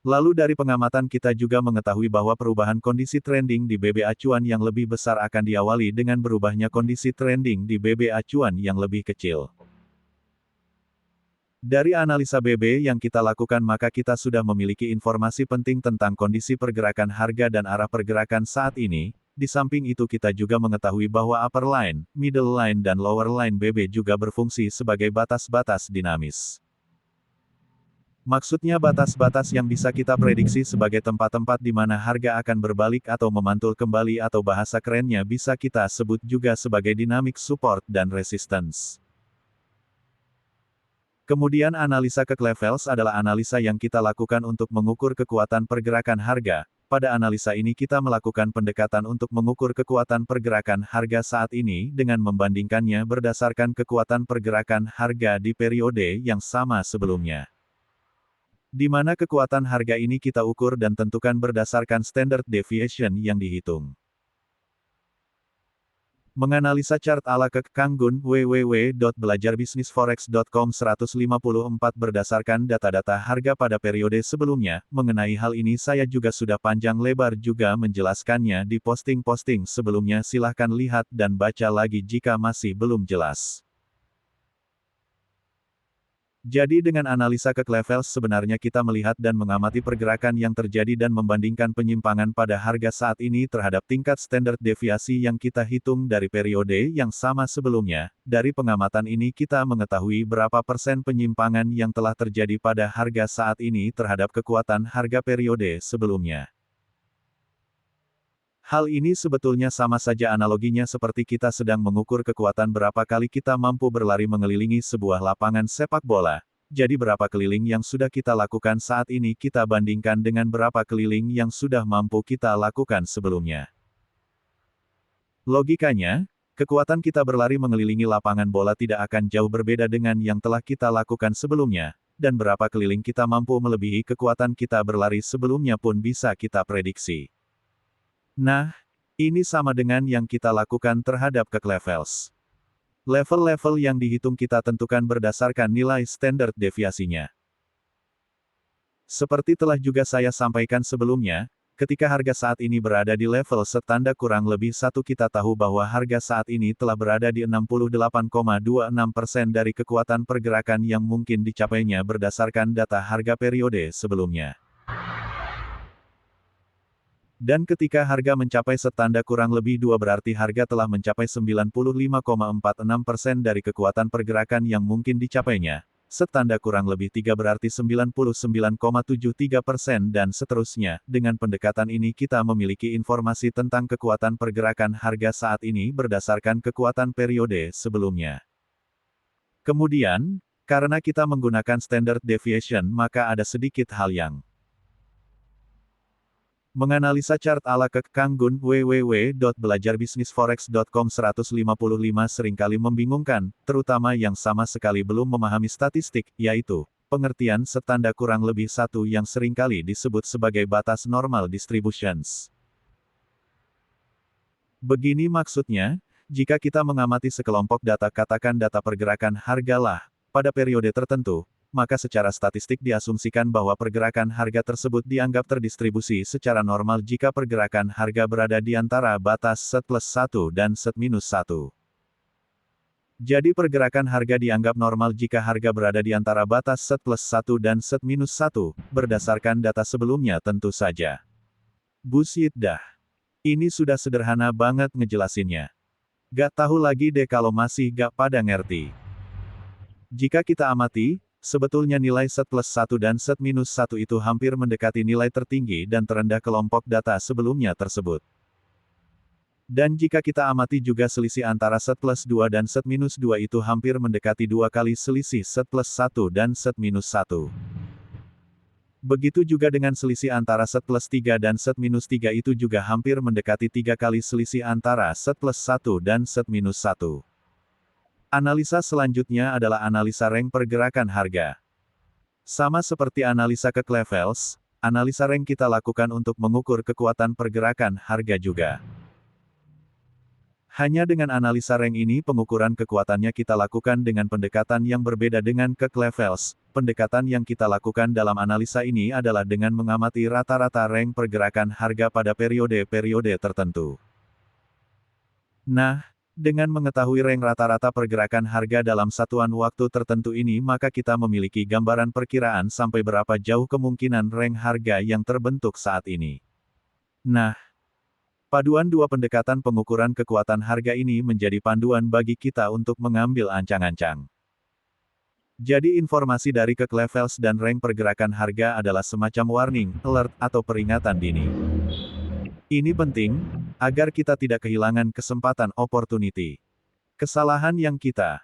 Lalu dari pengamatan kita juga mengetahui bahwa perubahan kondisi trending di BB acuan yang lebih besar akan diawali dengan berubahnya kondisi trending di BB acuan yang lebih kecil. Dari analisa BB yang kita lakukan maka kita sudah memiliki informasi penting tentang kondisi pergerakan harga dan arah pergerakan saat ini. Di samping itu kita juga mengetahui bahwa upper line, middle line dan lower line BB juga berfungsi sebagai batas-batas dinamis. Maksudnya batas-batas yang bisa kita prediksi sebagai tempat-tempat di mana harga akan berbalik atau memantul kembali atau bahasa kerennya bisa kita sebut juga sebagai dynamic support dan resistance. Kemudian analisa Kek Levels adalah analisa yang kita lakukan untuk mengukur kekuatan pergerakan harga. Pada analisa ini kita melakukan pendekatan untuk mengukur kekuatan pergerakan harga saat ini dengan membandingkannya berdasarkan kekuatan pergerakan harga di periode yang sama sebelumnya. Di mana kekuatan harga ini kita ukur dan tentukan berdasarkan standard deviation yang dihitung. Menganalisa chart ala Kek Kang Gun www.belajarbisnisforex.com 154 berdasarkan data-data harga pada periode sebelumnya. Mengenai hal ini saya juga sudah panjang lebar juga menjelaskannya di posting-posting sebelumnya, silahkan lihat dan baca lagi jika masih belum jelas. Jadi dengan analisa Kek Levels sebenarnya kita melihat dan mengamati pergerakan yang terjadi dan membandingkan penyimpangan pada harga saat ini terhadap tingkat standar deviasi yang kita hitung dari periode yang sama sebelumnya. Dari pengamatan ini kita mengetahui berapa persen penyimpangan yang telah terjadi pada harga saat ini terhadap kekuatan harga periode sebelumnya. Hal ini sebetulnya sama saja analoginya seperti kita sedang mengukur kekuatan berapa kali kita mampu berlari mengelilingi sebuah lapangan sepak bola. Jadi berapa keliling yang sudah kita lakukan saat ini kita bandingkan dengan berapa keliling yang sudah mampu kita lakukan sebelumnya. Logikanya, kekuatan kita berlari mengelilingi lapangan bola tidak akan jauh berbeda dengan yang telah kita lakukan sebelumnya. dan berapa keliling kita mampu melebihi kekuatan kita berlari sebelumnya pun bisa kita prediksi. Nah, ini sama dengan yang kita lakukan terhadap levels. Level-level yang dihitung kita tentukan berdasarkan nilai standar deviasinya. Seperti telah juga saya sampaikan sebelumnya, ketika harga saat ini berada di level setanda kurang lebih 1 kita tahu bahwa harga saat ini telah berada di 68,26% dari kekuatan pergerakan yang mungkin dicapainya berdasarkan data harga periode sebelumnya. Dan ketika harga mencapai setanda kurang lebih 2 berarti harga telah mencapai 95,46% dari kekuatan pergerakan yang mungkin dicapainya. Setanda kurang lebih 3 berarti 99,73% dan seterusnya. Dengan pendekatan ini kita memiliki informasi tentang kekuatan pergerakan harga saat ini berdasarkan kekuatan periode sebelumnya. Kemudian, karena kita menggunakan standard deviation maka ada sedikit hal yang menganalisa chart ala Kang Gun www.belajarbisnisforex.com 155 seringkali membingungkan, terutama yang sama sekali belum memahami statistik, yaitu, pengertian setanda kurang lebih 1 yang seringkali disebut sebagai batas normal distributions. Begini maksudnya, jika kita mengamati sekelompok data katakan data pergerakan harga lah, pada periode tertentu, maka secara statistik diasumsikan bahwa pergerakan harga tersebut dianggap terdistribusi secara normal jika pergerakan harga berada di antara batas set plus 1 dan set minus 1. Jadi pergerakan harga dianggap normal jika harga berada di antara batas set plus 1 dan set minus 1, berdasarkan data sebelumnya tentu saja. Bullshit dah. Ini sudah sederhana banget ngejelasinnya. Gak tahu lagi deh kalau masih gak pada ngerti. Jika kita amati, sebetulnya nilai set plus 1 dan set minus 1 itu hampir mendekati nilai tertinggi dan terendah kelompok data sebelumnya tersebut. Dan jika kita amati juga selisih antara set plus 2 dan set minus 2 itu hampir mendekati 2 kali selisih set plus 1 dan set minus 1. Begitu juga dengan selisih antara set plus 3 dan set minus 3 itu juga hampir mendekati 3 kali selisih antara set plus 1 dan set minus 1. Analisa selanjutnya adalah analisa rank pergerakan harga. Sama seperti analisa levels, analisa rank kita lakukan untuk mengukur kekuatan pergerakan harga juga. Hanya dengan analisa rank ini pengukuran kekuatannya kita lakukan dengan pendekatan yang berbeda dengan levels. Pendekatan yang kita lakukan dalam analisa ini adalah dengan mengamati rata-rata rank pergerakan harga pada periode-periode tertentu. Nah, dengan mengetahui rank rata-rata pergerakan harga dalam satuan waktu tertentu ini maka kita memiliki gambaran perkiraan sampai berapa jauh kemungkinan rank harga yang terbentuk saat ini. Nah, paduan dua pendekatan pengukuran kekuatan harga ini menjadi panduan bagi kita untuk mengambil ancang-ancang. Jadi informasi dari levels dan rank pergerakan harga adalah semacam warning, alert, atau peringatan dini. Ini penting, agar kita tidak kehilangan kesempatan opportunity. Kesalahan yang kita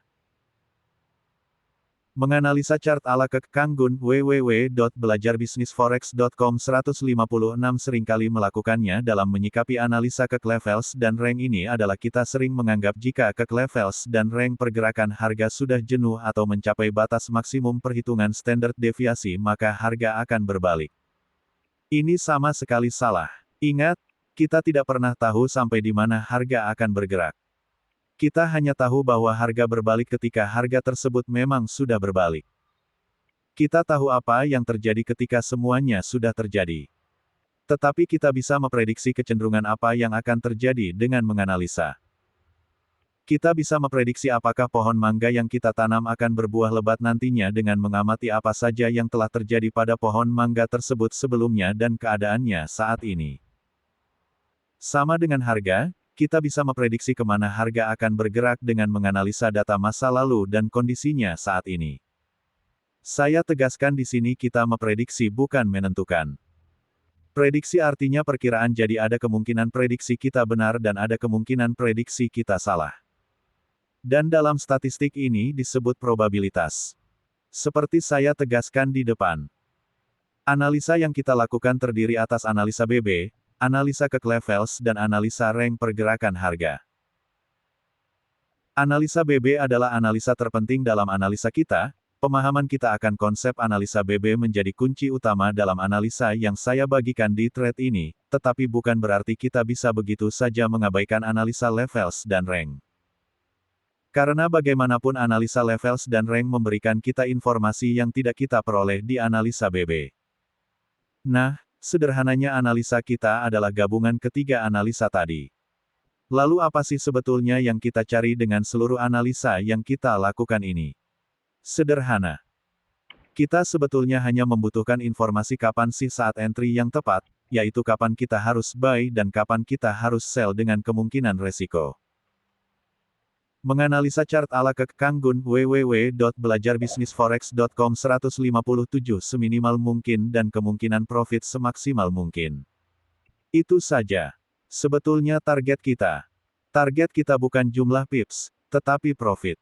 menganalisa chart ala Kang Gun www.belajarbisnisforex.com 156 seringkali melakukannya dalam menyikapi analisa levels dan rank ini adalah kita sering menganggap jika levels dan rank pergerakan harga sudah jenuh atau mencapai batas maksimum perhitungan standar deviasi maka harga akan berbalik. Ini sama sekali salah. Ingat, kita tidak pernah tahu sampai di mana harga akan bergerak. Kita hanya tahu bahwa harga berbalik ketika harga tersebut memang sudah berbalik. Kita tahu apa yang terjadi ketika semuanya sudah terjadi. Tetapi kita bisa memprediksi kecenderungan apa yang akan terjadi dengan menganalisa. Kita bisa memprediksi apakah pohon mangga yang kita tanam akan berbuah lebat nantinya dengan mengamati apa saja yang telah terjadi pada pohon mangga tersebut sebelumnya dan keadaannya saat ini. Sama dengan harga, kita bisa memprediksi kemana harga akan bergerak dengan menganalisa data masa lalu dan kondisinya saat ini. Saya tegaskan di sini kita memprediksi bukan menentukan. Prediksi artinya perkiraan jadi ada kemungkinan prediksi kita benar dan ada kemungkinan prediksi kita salah. Dan dalam statistik ini disebut probabilitas. Seperti saya tegaskan di depan. Analisa yang kita lakukan terdiri atas analisa BB, analisa levels dan analisa rank pergerakan harga. Analisa BB adalah analisa terpenting dalam analisa kita, Pemahaman kita akan konsep analisa BB menjadi kunci utama dalam analisa yang saya bagikan di thread ini, tetapi bukan berarti kita bisa begitu saja mengabaikan analisa levels dan rank. Karena bagaimanapun analisa levels dan rank memberikan kita informasi yang tidak kita peroleh di analisa BB. Nah, sederhananya analisa kita adalah gabungan ketiga analisa tadi. Lalu apa sih sebetulnya yang kita cari dengan seluruh analisa yang kita lakukan ini? Sederhana. Kita sebetulnya hanya membutuhkan informasi kapan sih saat entry yang tepat, yaitu kapan kita harus buy dan kapan kita harus sell dengan kemungkinan resiko. Menganalisa chart ala Kek Kang Gun www.belajarbisnisforex.com 157 seminimal mungkin dan kemungkinan profit semaksimal mungkin. Itu saja. Sebetulnya target kita. Target kita bukan jumlah pips, tetapi profit.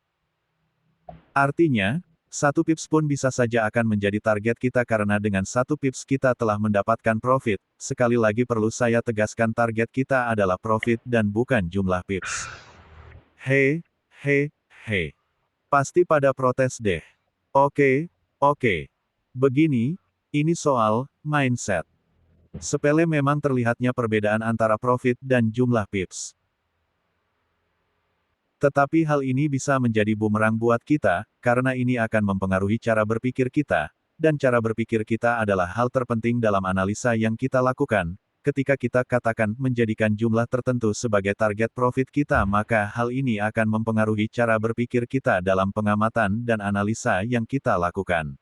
Artinya, 1 pips pun bisa saja akan menjadi target kita karena dengan 1 pips kita telah mendapatkan profit. Sekali lagi perlu saya tegaskan target kita adalah profit dan bukan jumlah pips. Hei. Pasti pada protes deh. Oke. Begini, ini soal mindset. Sepele memang terlihatnya perbedaan antara profit dan jumlah pips. Tetapi hal ini bisa menjadi bumerang buat kita, karena ini akan mempengaruhi cara berpikir kita, dan cara berpikir kita adalah hal terpenting dalam analisa yang kita lakukan. Ketika kita katakan menjadikan jumlah tertentu sebagai target profit kita, maka hal ini akan mempengaruhi cara berpikir kita dalam pengamatan dan analisa yang kita lakukan.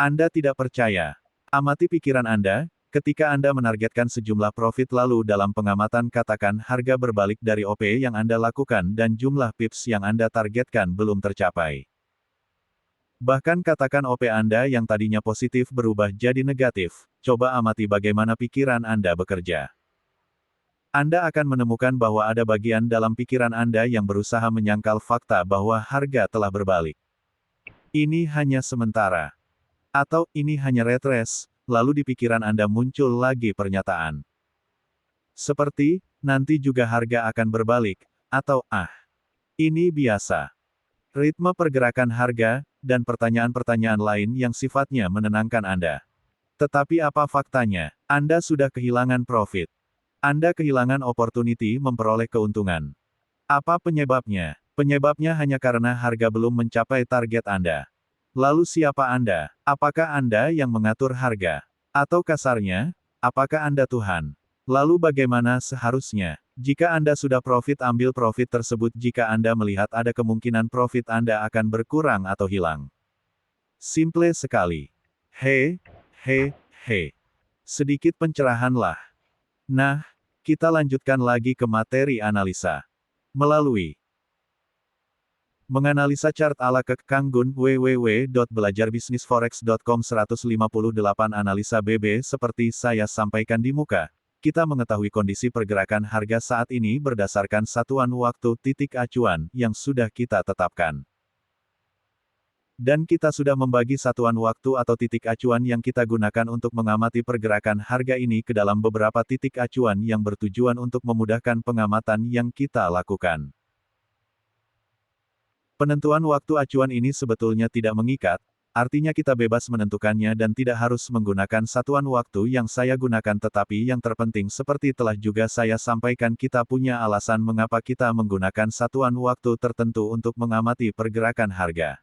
Anda tidak percaya? Amati pikiran Anda. Ketika Anda menargetkan sejumlah profit lalu dalam pengamatan katakan harga berbalik dari OP yang Anda lakukan dan jumlah pips yang Anda targetkan belum tercapai. Bahkan katakan OP Anda yang tadinya positif berubah jadi negatif, coba amati bagaimana pikiran Anda bekerja. Anda akan menemukan bahwa ada bagian dalam pikiran Anda yang berusaha menyangkal fakta bahwa harga telah berbalik. Ini hanya sementara. Atau ini hanya retrace. Lalu di pikiran Anda muncul lagi pernyataan. Seperti, nanti juga harga akan berbalik, atau ini biasa. Ritme pergerakan harga, dan pertanyaan-pertanyaan lain yang sifatnya menenangkan Anda. Tetapi apa faktanya? Anda sudah kehilangan profit. Anda kehilangan opportunity memperoleh keuntungan. Apa penyebabnya? Penyebabnya hanya karena harga belum mencapai target Anda. Lalu siapa Anda? Apakah Anda yang mengatur harga? Atau kasarnya, apakah Anda Tuhan? Lalu bagaimana seharusnya? Jika Anda sudah profit, ambil profit tersebut. Jika Anda melihat ada kemungkinan profit Anda akan berkurang atau hilang. Simple sekali. Hei. Sedikit pencerahanlah. Nah, kita lanjutkan lagi ke materi analisa. Melalui menganalisa chart ala Kek Kang Gun www.belajarbisnisforex.com 158 analisa BB seperti saya sampaikan di muka, kita mengetahui kondisi pergerakan harga saat ini berdasarkan satuan waktu titik acuan yang sudah kita tetapkan. Dan kita sudah membagi satuan waktu atau titik acuan yang kita gunakan untuk mengamati pergerakan harga ini ke dalam beberapa titik acuan yang bertujuan untuk memudahkan pengamatan yang kita lakukan. Penentuan waktu acuan ini sebetulnya tidak mengikat, artinya kita bebas menentukannya dan tidak harus menggunakan satuan waktu yang saya gunakan, tetapi yang terpenting seperti telah juga saya sampaikan, kita punya alasan mengapa kita menggunakan satuan waktu tertentu untuk mengamati pergerakan harga.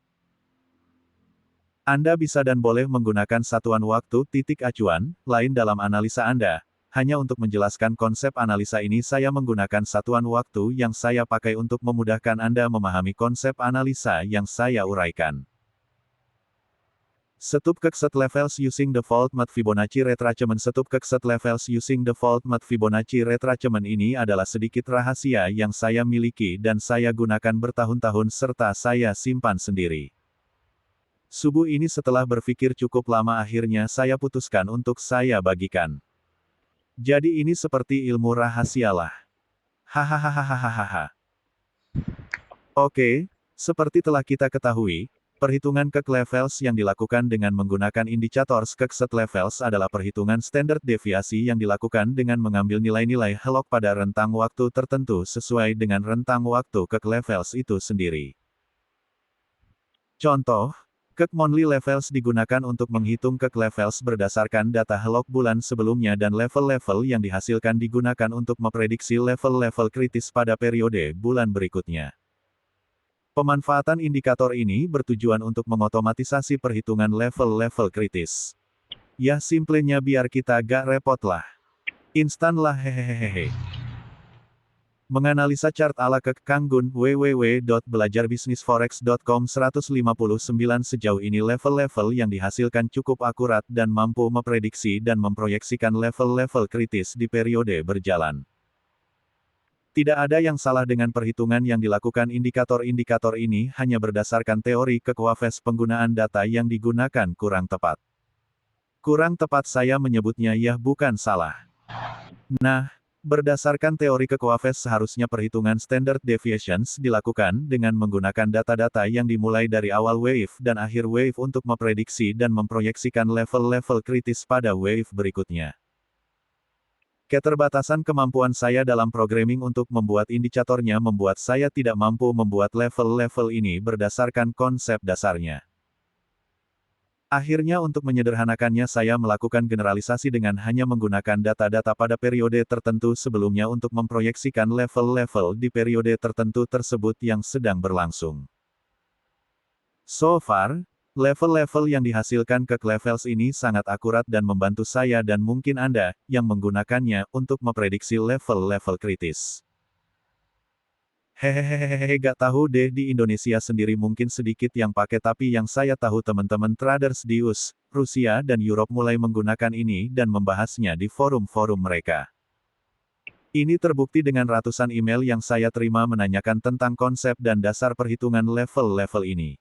Anda bisa dan boleh menggunakan satuan waktu titik acuan lain dalam analisa Anda. Hanya untuk menjelaskan konsep analisa ini saya menggunakan satuan waktu yang saya pakai untuk memudahkan Anda memahami konsep analisa yang saya uraikan. Setup Kek Set Levels Using Default Mode Fibonacci Retracement. Setup Kek Set Levels Using Default Mode Fibonacci Retracement ini adalah sedikit rahasia yang saya miliki dan saya gunakan bertahun-tahun serta saya simpan sendiri. Subuh ini setelah berpikir cukup lama akhirnya saya putuskan untuk saya bagikan. Jadi ini seperti ilmu rahasia lah. Hahaha. Oke, seperti telah kita ketahui, perhitungan Kek Levels yang dilakukan dengan menggunakan indikator Kek Set Levels adalah perhitungan standar deviasi yang dilakukan dengan mengambil nilai-nilai helok pada rentang waktu tertentu sesuai dengan rentang waktu Kek Levels itu sendiri. Contoh, Kek Monthly Levels digunakan untuk menghitung kek levels berdasarkan data log bulan sebelumnya dan level-level yang dihasilkan digunakan untuk memprediksi level-level kritis pada periode bulan berikutnya. Pemanfaatan indikator ini bertujuan untuk mengotomatisasi perhitungan level-level kritis. Ya simplenya biar kita gak repot lah. Instan lah hehehehe. Menganalisa chart ala Kek Kanggun www.belajarbisnisforex.com 159 sejauh ini level-level yang dihasilkan cukup akurat dan mampu memprediksi dan memproyeksikan level-level kritis di periode berjalan. Tidak ada yang salah dengan perhitungan yang dilakukan indikator-indikator ini hanya berdasarkan teori kekuafes penggunaan data yang digunakan kurang tepat. Kurang tepat saya menyebutnya ya bukan salah. Nah, berdasarkan teori kekuafes seharusnya perhitungan standard deviations dilakukan dengan menggunakan data-data yang dimulai dari awal wave dan akhir wave untuk memprediksi dan memproyeksikan level-level kritis pada wave berikutnya. Keterbatasan kemampuan saya dalam programming untuk membuat indikatornya membuat saya tidak mampu membuat level-level ini berdasarkan konsep dasarnya. Akhirnya untuk menyederhanakannya saya melakukan generalisasi dengan hanya menggunakan data-data pada periode tertentu sebelumnya untuk memproyeksikan level-level di periode tertentu tersebut yang sedang berlangsung. So far, level-level yang dihasilkan kek levels ini sangat akurat dan membantu saya dan mungkin Anda, yang menggunakannya, untuk memprediksi level-level kritis. Hehehehe gak tahu deh di Indonesia sendiri mungkin sedikit yang pakai tapi yang saya tahu teman-teman traders di US, Rusia dan Europe mulai menggunakan ini dan membahasnya di forum-forum mereka. Ini terbukti dengan ratusan email yang saya terima menanyakan tentang konsep dan dasar perhitungan level-level ini.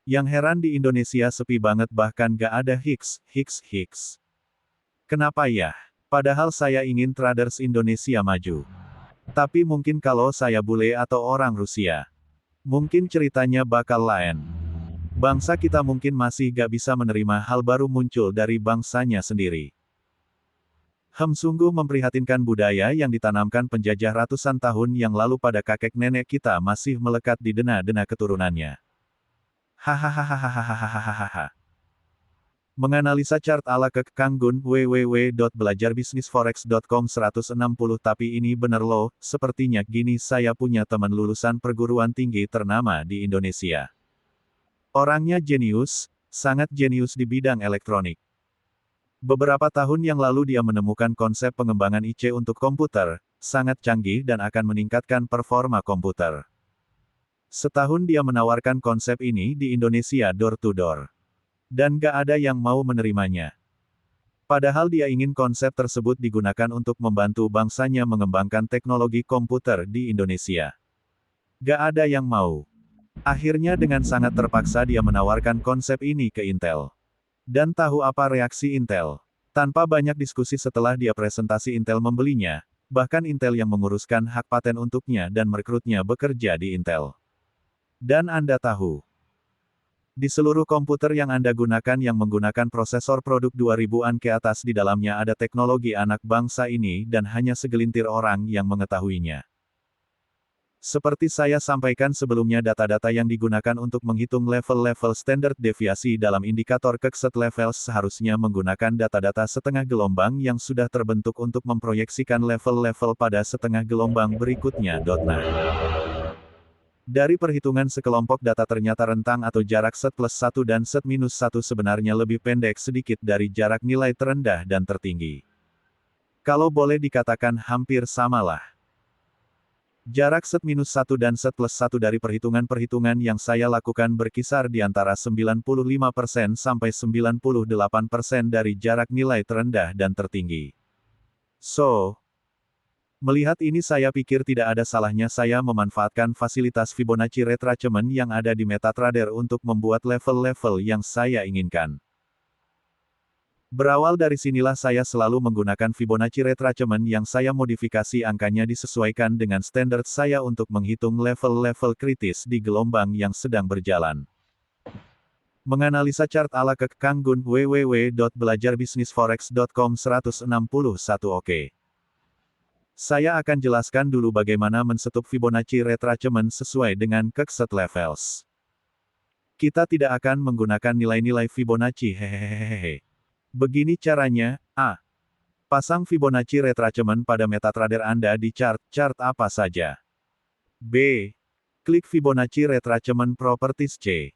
Yang heran di Indonesia sepi banget bahkan gak ada Hicks. Kenapa ya? Padahal saya ingin traders Indonesia maju. Tapi mungkin kalau saya bule atau orang Rusia, mungkin ceritanya bakal lain. Bangsa kita mungkin masih gak bisa menerima hal baru muncul dari bangsanya sendiri. Sungguh memprihatinkan budaya yang ditanamkan penjajah ratusan tahun yang lalu pada kakek nenek kita masih melekat di dena-dena keturunannya. Hahaha. Menganalisa chart ala Kek Kanggun www.belajarbisnisforex.com 160 tapi ini bener loh, sepertinya gini saya punya teman lulusan perguruan tinggi ternama di Indonesia. Orangnya jenius, sangat jenius di bidang elektronik. Beberapa tahun yang lalu dia menemukan konsep pengembangan IC untuk komputer, sangat canggih dan akan meningkatkan performa komputer. Setahun dia menawarkan konsep ini di Indonesia door to door. Dan gak ada yang mau menerimanya. Padahal dia ingin konsep tersebut digunakan untuk membantu bangsanya mengembangkan teknologi komputer di Indonesia. Gak ada yang mau. Akhirnya dengan sangat terpaksa dia menawarkan konsep ini ke Intel. Dan tahu apa reaksi Intel? Tanpa banyak diskusi setelah dia presentasi Intel membelinya, bahkan Intel yang menguruskan hak paten untuknya dan merekrutnya bekerja di Intel. Dan Anda tahu, di seluruh komputer yang Anda gunakan yang menggunakan prosesor produk 2000-an ke atas di dalamnya ada teknologi anak bangsa ini dan hanya segelintir orang yang mengetahuinya. Seperti saya sampaikan sebelumnya data-data yang digunakan untuk menghitung level-level standard deviasi dalam indikator Kekset Levels seharusnya menggunakan data-data setengah gelombang yang sudah terbentuk untuk memproyeksikan level-level pada setengah gelombang berikutnya. Nah, dari perhitungan sekelompok data ternyata rentang atau jarak set plus 1 dan set minus 1 sebenarnya lebih pendek sedikit dari jarak nilai terendah dan tertinggi. Kalau boleh dikatakan hampir samalah. Jarak set minus 1 dan set plus 1 dari perhitungan-perhitungan yang saya lakukan berkisar di antara 95% sampai 98% dari jarak nilai terendah dan tertinggi. Melihat ini saya pikir tidak ada salahnya saya memanfaatkan fasilitas Fibonacci Retracement yang ada di MetaTrader untuk membuat level-level yang saya inginkan. Berawal dari sinilah saya selalu menggunakan Fibonacci Retracement yang saya modifikasi angkanya disesuaikan dengan standar saya untuk menghitung level-level kritis di gelombang yang sedang berjalan. Menganalisa chart ala Kek Kanggun www.belajarbisnisforex.com 161 Oke. Saya akan jelaskan dulu bagaimana mensetup Fibonacci Retracement sesuai dengan Kekset Levels. Kita tidak akan menggunakan nilai-nilai Fibonacci hehehehe. Begini caranya, A. Pasang Fibonacci retracement pada MetaTrader Anda di chart apa saja. B. Klik Fibonacci retracement properties C.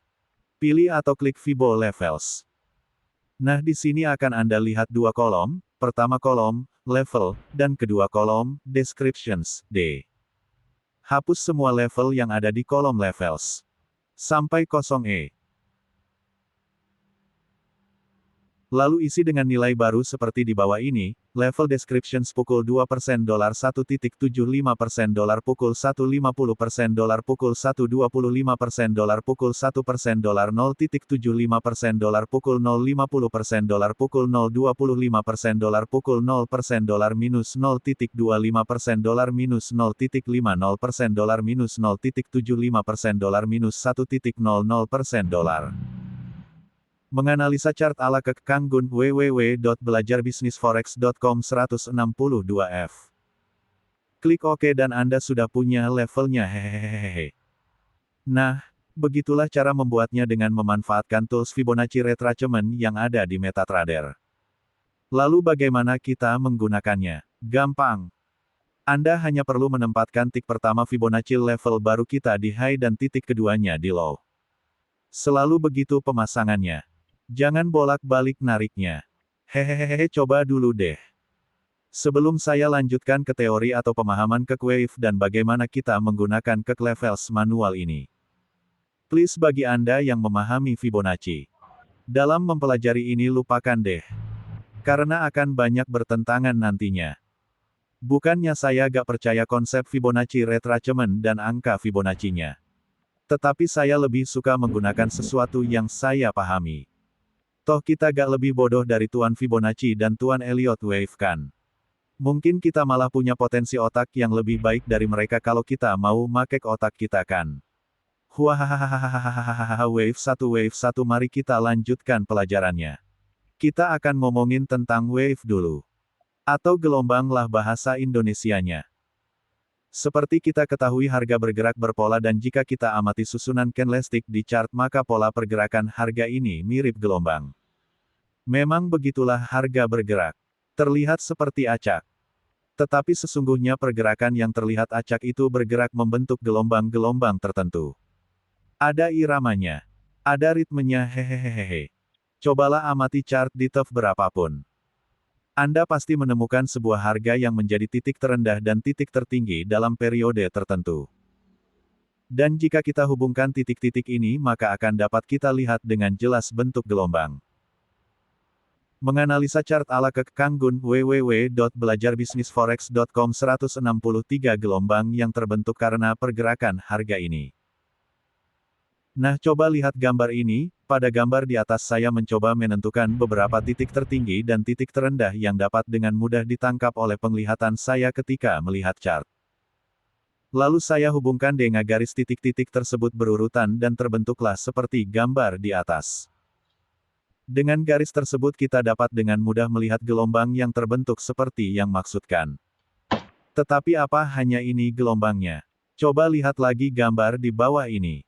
Pilih atau klik Fibo levels. Nah di sini akan Anda lihat dua kolom, pertama kolom, level, dan kedua kolom, descriptions, D. Hapus semua level yang ada di kolom levels. Sampai kosong E. Lalu isi dengan nilai baru seperti di bawah ini, level descriptions pukul 2% $1.75% pukul 1.50% pukul 1.25% pukul 1% $0.75% pukul 0.50% pukul 0.25% pukul 0% minus 0.25% minus 0.50% minus 0.75% minus 1.00%. Menganalisa chart ala Kang Gun www.belajarbisnisforex.com 162F. Klik OK dan Anda sudah punya levelnya hehehehe. Nah, begitulah cara membuatnya dengan memanfaatkan tools Fibonacci retracement yang ada di MetaTrader. Lalu bagaimana kita menggunakannya? Gampang. Anda hanya perlu menempatkan tik pertama Fibonacci level baru kita di high dan titik keduanya di low. Selalu begitu pemasangannya. Jangan bolak-balik nariknya. Hehehehe, coba dulu deh. Sebelum saya lanjutkan ke teori atau pemahaman kek wave dan bagaimana kita menggunakan kek levels manual ini. Please bagi Anda yang memahami Fibonacci. Dalam mempelajari ini lupakan deh. Karena akan banyak bertentangan nantinya. Bukannya saya gak percaya konsep Fibonacci retracement dan angka Fibonacci-nya. Tetapi saya lebih suka menggunakan sesuatu yang saya pahami. Toh kita gak lebih bodoh dari Tuan Fibonacci dan Tuan Elliott Wave kan? Mungkin kita malah punya potensi otak yang lebih baik dari mereka kalau kita mau make otak kita kan? Huahahahahahahahaha wave 1 mari kita lanjutkan pelajarannya. Kita akan ngomongin tentang wave dulu. Atau gelombang lah bahasa Indonesianya. Seperti kita ketahui harga bergerak berpola dan jika kita amati susunan candlestick di chart maka pola pergerakan harga ini mirip gelombang. Memang begitulah harga bergerak. Terlihat seperti acak. Tetapi sesungguhnya pergerakan yang terlihat acak itu bergerak membentuk gelombang-gelombang tertentu. Ada iramanya. Ada ritmenya hehehehe. Cobalah amati chart di TOF berapapun. Anda pasti menemukan sebuah harga yang menjadi titik terendah dan titik tertinggi dalam periode tertentu. Dan jika kita hubungkan titik-titik ini maka akan dapat kita lihat dengan jelas bentuk gelombang. Menganalisa chart ala Kang Gun www.belajarbisnisforex.com 163 gelombang yang terbentuk karena pergerakan harga ini. Nah coba lihat gambar ini, pada gambar di atas saya mencoba menentukan beberapa titik tertinggi dan titik terendah yang dapat dengan mudah ditangkap oleh penglihatan saya ketika melihat chart. Lalu saya hubungkan dengan garis titik-titik tersebut berurutan dan terbentuklah seperti gambar di atas. Dengan garis tersebut kita dapat dengan mudah melihat gelombang yang terbentuk seperti yang maksudkan. Tetapi apa hanya ini gelombangnya? Coba lihat lagi gambar di bawah ini.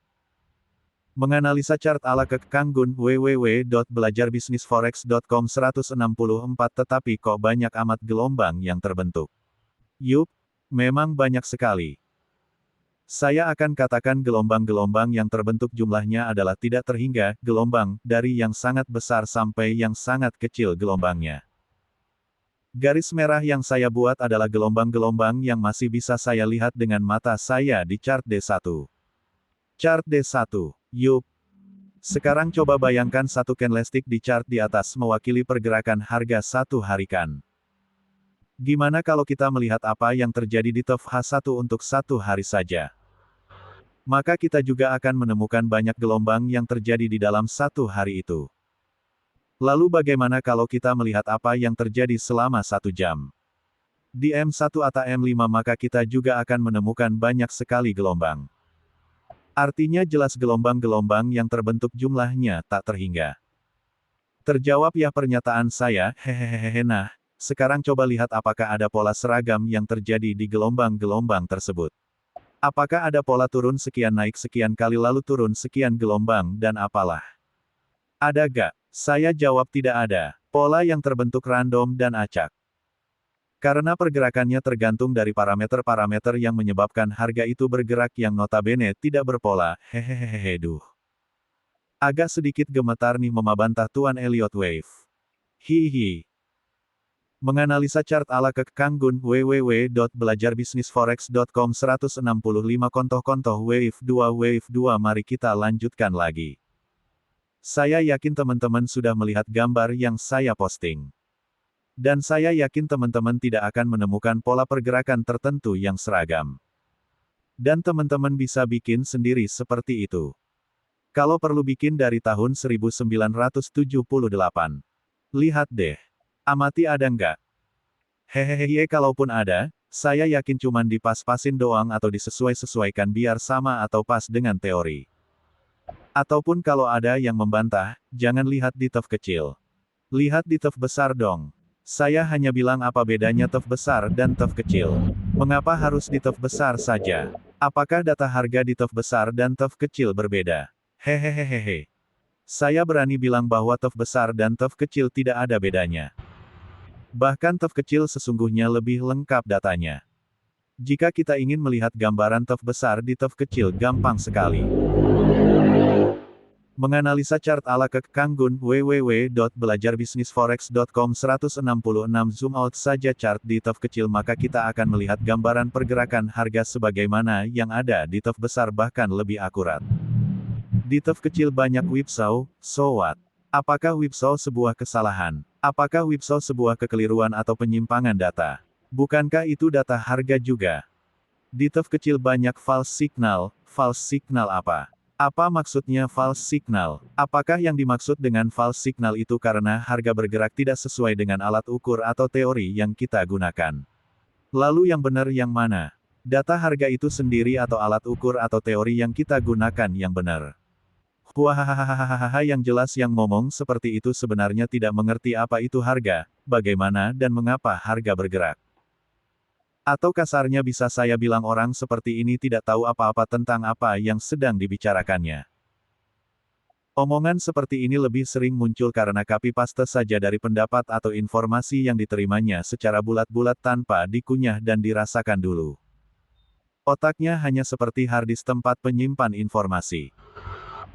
Menganalisa chart ala Kang Gun www.belajarbisnisforex.com 164 tetapi kok banyak amat gelombang yang terbentuk. Yup, memang banyak sekali. Saya akan katakan gelombang-gelombang yang terbentuk jumlahnya adalah tidak terhingga, gelombang, dari yang sangat besar sampai yang sangat kecil gelombangnya. Garis merah yang saya buat adalah gelombang-gelombang yang masih bisa saya lihat dengan mata saya di chart D1. Chart D1. Yup. Sekarang coba bayangkan satu candlestick di chart di atas mewakili pergerakan harga satu harian. Gimana kalau kita melihat apa yang terjadi di TOF H1 untuk satu hari saja? Maka kita juga akan menemukan banyak gelombang yang terjadi di dalam satu hari itu. Lalu bagaimana kalau kita melihat apa yang terjadi selama 1 jam? Di M1 atau M5 maka kita juga akan menemukan banyak sekali gelombang. Artinya jelas gelombang-gelombang yang terbentuk jumlahnya tak terhingga. Terjawab ya pernyataan saya, hehehehe. Nah, sekarang coba lihat apakah ada pola seragam yang terjadi di gelombang-gelombang tersebut. Apakah ada pola turun sekian naik sekian kali lalu turun sekian gelombang dan apalah? Ada gak? Saya jawab tidak ada. Pola yang terbentuk random dan acak. Karena pergerakannya tergantung dari parameter-parameter yang menyebabkan harga itu bergerak yang notabene tidak berpola. Hehehehe duh. Agak sedikit gemetar nih membantah Tuan Elliott Wave. Hihi. Menganalisa chart ala Kanggun www.belajarbisnisforex.com 165 kontoh-kontoh Wave 2 mari kita lanjutkan lagi. Saya yakin teman-teman sudah melihat gambar yang saya posting. Dan saya yakin teman-teman tidak akan menemukan pola pergerakan tertentu yang seragam. Dan teman-teman bisa bikin sendiri seperti itu. Kalau perlu bikin dari tahun 1978. Lihat deh. Amati ada nggak? Hehehe kalaupun ada, saya yakin cuman dipas-pasin doang atau disesuai-sesuaikan biar sama atau pas dengan teori. Ataupun kalau ada yang membantah, jangan lihat di TEF kecil. Lihat di TEF besar dong. Saya hanya bilang apa bedanya TEF besar dan TEF kecil. Mengapa harus di TEF besar saja? Apakah data harga di TEF besar dan TEF kecil berbeda? Hehehehe. Saya berani bilang bahwa TEF besar dan TEF kecil tidak ada bedanya. Bahkan TEF kecil sesungguhnya lebih lengkap datanya. Jika kita ingin melihat gambaran TEF besar di TEF kecil gampang sekali. Menganalisa chart ala Kanggun www.belajarbisnisforex.com 166 zoom out saja chart di TEF kecil maka kita akan melihat gambaran pergerakan harga sebagaimana yang ada di TEF besar bahkan lebih akurat. Di TEF kecil banyak whipsaw, so what? Apakah whipsaw sebuah kesalahan? Apakah whipsaw sebuah kekeliruan atau penyimpangan data? Bukankah itu data harga juga? Di TEF kecil banyak false signal apa? Apa maksudnya false signal? Apakah yang dimaksud dengan false signal itu karena harga bergerak tidak sesuai dengan alat ukur atau teori yang kita gunakan? Lalu yang benar yang mana? Data harga itu sendiri atau alat ukur atau teori yang kita gunakan yang benar? Hahaha yang jelas yang ngomong seperti itu sebenarnya tidak mengerti apa itu harga, bagaimana dan mengapa harga bergerak. Atau kasarnya bisa saya bilang orang seperti ini tidak tahu apa-apa tentang apa yang sedang dibicarakannya. Omongan seperti ini lebih sering muncul karena copy paste saja dari pendapat atau informasi yang diterimanya secara bulat-bulat tanpa dikunyah dan dirasakan dulu. Otaknya hanya seperti harddisk tempat penyimpan informasi.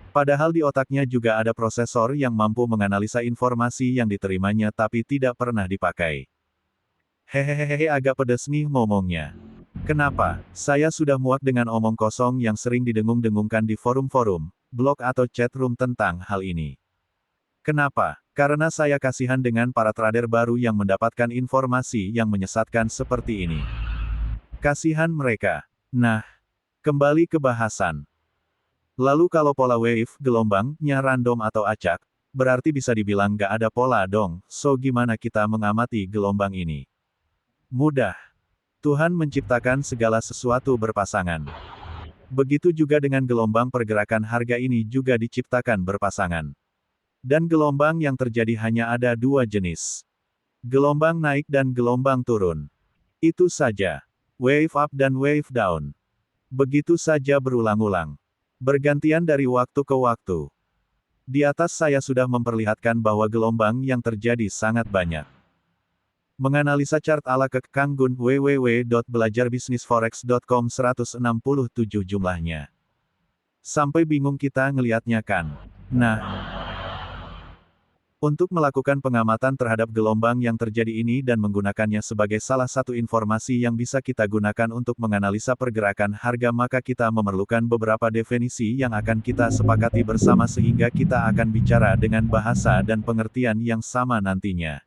Padahal di otaknya juga ada prosesor yang mampu menganalisa informasi yang diterimanya tapi tidak pernah dipakai. Hehehe agak pedes nih ngomongnya. Kenapa? Saya sudah muak dengan omong kosong yang sering didengung-dengungkan di forum-forum, blog atau chat room tentang hal ini. Kenapa? Karena saya kasihan dengan para trader baru yang mendapatkan informasi yang menyesatkan seperti ini. Kasihan mereka. Nah, kembali ke bahasan. Lalu kalau pola wave, gelombangnya random atau acak, berarti bisa dibilang gak ada pola dong, so gimana kita mengamati gelombang ini? Mudah. Tuhan menciptakan segala sesuatu berpasangan. Begitu juga dengan gelombang pergerakan harga ini juga diciptakan berpasangan. Dan gelombang yang terjadi hanya ada dua jenis. Gelombang naik dan gelombang turun. Itu saja. Wave up dan wave down. Begitu saja berulang-ulang. Bergantian dari waktu ke waktu. Di atas saya sudah memperlihatkan bahwa gelombang yang terjadi sangat banyak. Menganalisa chart ala Kanggun www.belajarbisnisforex.com 167 jumlahnya. Sampai bingung kita ngelihatnya kan. Nah, untuk melakukan pengamatan terhadap gelombang yang terjadi ini dan menggunakannya sebagai salah satu informasi yang bisa kita gunakan untuk menganalisa pergerakan harga maka kita memerlukan beberapa definisi yang akan kita sepakati bersama sehingga kita akan bicara dengan bahasa dan pengertian yang sama nantinya.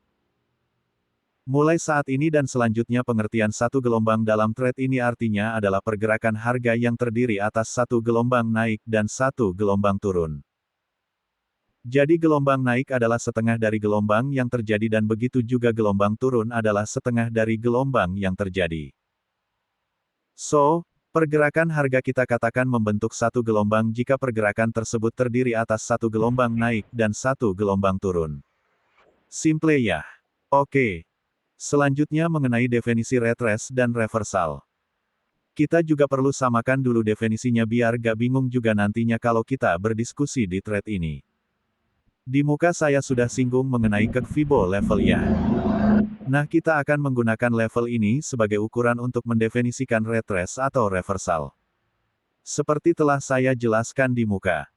Mulai saat ini dan selanjutnya pengertian satu gelombang dalam trade ini artinya adalah pergerakan harga yang terdiri atas satu gelombang naik dan satu gelombang turun. Jadi gelombang naik adalah setengah dari gelombang yang terjadi dan begitu juga gelombang turun adalah setengah dari gelombang yang terjadi. So, pergerakan harga kita katakan membentuk satu gelombang jika pergerakan tersebut terdiri atas satu gelombang naik dan satu gelombang turun. Simple ya. Oke. Selanjutnya mengenai definisi retrace dan reversal. Kita juga perlu samakan dulu definisinya biar gak bingung juga nantinya kalau kita berdiskusi di thread ini. Di muka saya sudah singgung mengenai kek Fibo level ya. Nah kita akan menggunakan level ini sebagai ukuran untuk mendefinisikan retrace atau reversal. Seperti telah saya jelaskan di muka.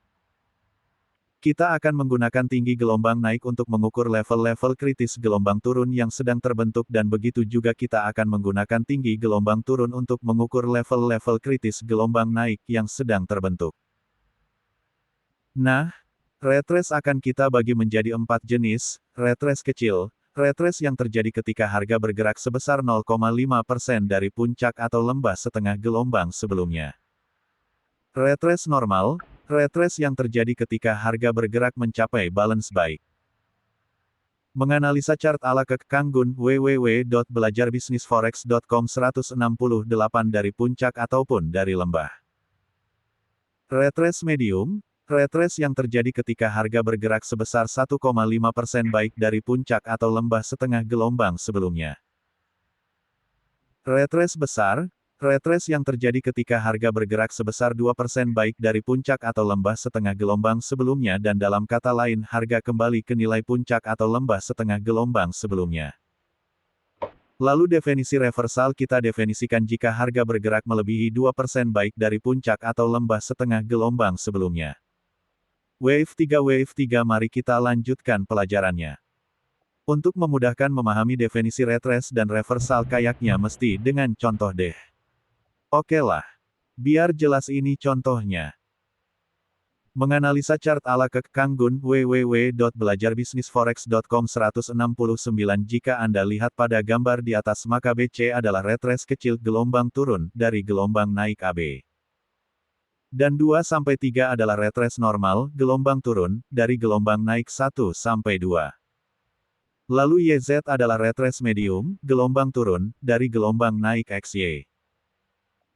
Kita akan menggunakan tinggi gelombang naik untuk mengukur level-level kritis gelombang turun yang sedang terbentuk dan begitu juga kita akan menggunakan tinggi gelombang turun untuk mengukur level-level kritis gelombang naik yang sedang terbentuk. Nah, retrace akan kita bagi menjadi 4 jenis, retrace kecil, retrace yang terjadi ketika harga bergerak sebesar 0,5% dari puncak atau lembah setengah gelombang sebelumnya. Retrace normal, retrace yang terjadi ketika harga bergerak mencapai balance baik. Menganalisa chart ala kek Kanggun www.belajarbisnisforex.com 168 dari puncak ataupun dari lembah. Retrace medium, retrace yang terjadi ketika harga bergerak sebesar 1,5% baik dari puncak atau lembah setengah gelombang sebelumnya. Retrace besar, retrace yang terjadi ketika harga bergerak sebesar 2% baik dari puncak atau lembah setengah gelombang sebelumnya dan dalam kata lain harga kembali ke nilai puncak atau lembah setengah gelombang sebelumnya. Lalu definisi reversal kita definisikan jika harga bergerak melebihi 2% baik dari puncak atau lembah setengah gelombang sebelumnya. Wave 3 mari kita lanjutkan pelajarannya. Untuk memudahkan memahami definisi retrace dan reversal kayaknya mesti dengan contoh deh. Oke lah. Biar jelas ini contohnya. Menganalisa chart ala kek Kanggun www.belajarbisnisforex.com 169 jika Anda lihat pada gambar di atas maka BC adalah retrace kecil gelombang turun dari gelombang naik AB. Dan 2-3 adalah retrace normal gelombang turun dari gelombang naik 1-2. Lalu YZ adalah retrace medium gelombang turun dari gelombang naik XY.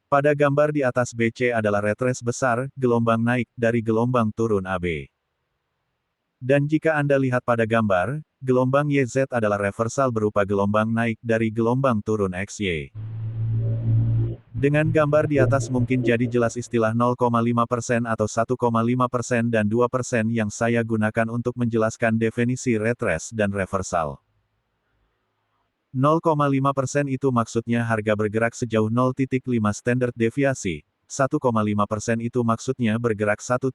Pada gambar di atas BC adalah retrace besar, gelombang naik, dari gelombang turun AB. Dan jika Anda lihat pada gambar, gelombang YZ adalah reversal berupa gelombang naik dari gelombang turun XY. Dengan gambar di atas mungkin jadi jelas istilah 0,5% atau 1,5% dan 2% yang saya gunakan untuk menjelaskan definisi retrace dan reversal. 0,5% itu maksudnya harga bergerak sejauh 0,5 standar deviasi, 1,5% itu maksudnya bergerak 1,5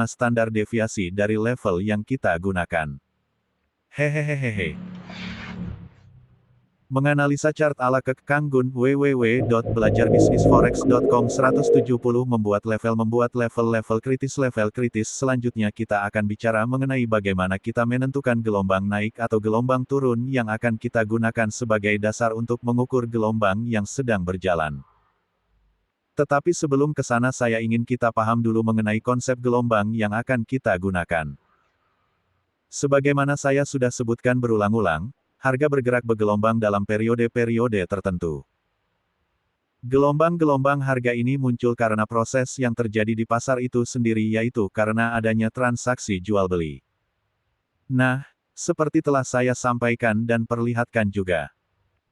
standar deviasi dari level yang kita gunakan. Hehehehe. Menganalisa chart ala kek Kanggun www.belajarbisnisforex.com 170 membuat level-level kritis selanjutnya kita akan bicara mengenai bagaimana kita menentukan gelombang naik atau gelombang turun yang akan kita gunakan sebagai dasar untuk mengukur gelombang yang sedang berjalan. Tetapi sebelum ke sana saya ingin kita paham dulu mengenai konsep gelombang yang akan kita gunakan. Sebagaimana saya sudah sebutkan berulang-ulang, harga bergerak bergelombang dalam periode-periode tertentu. Gelombang-gelombang harga ini muncul karena proses yang terjadi di pasar itu sendiri yaitu karena adanya transaksi jual-beli. Nah, seperti telah saya sampaikan dan perlihatkan juga.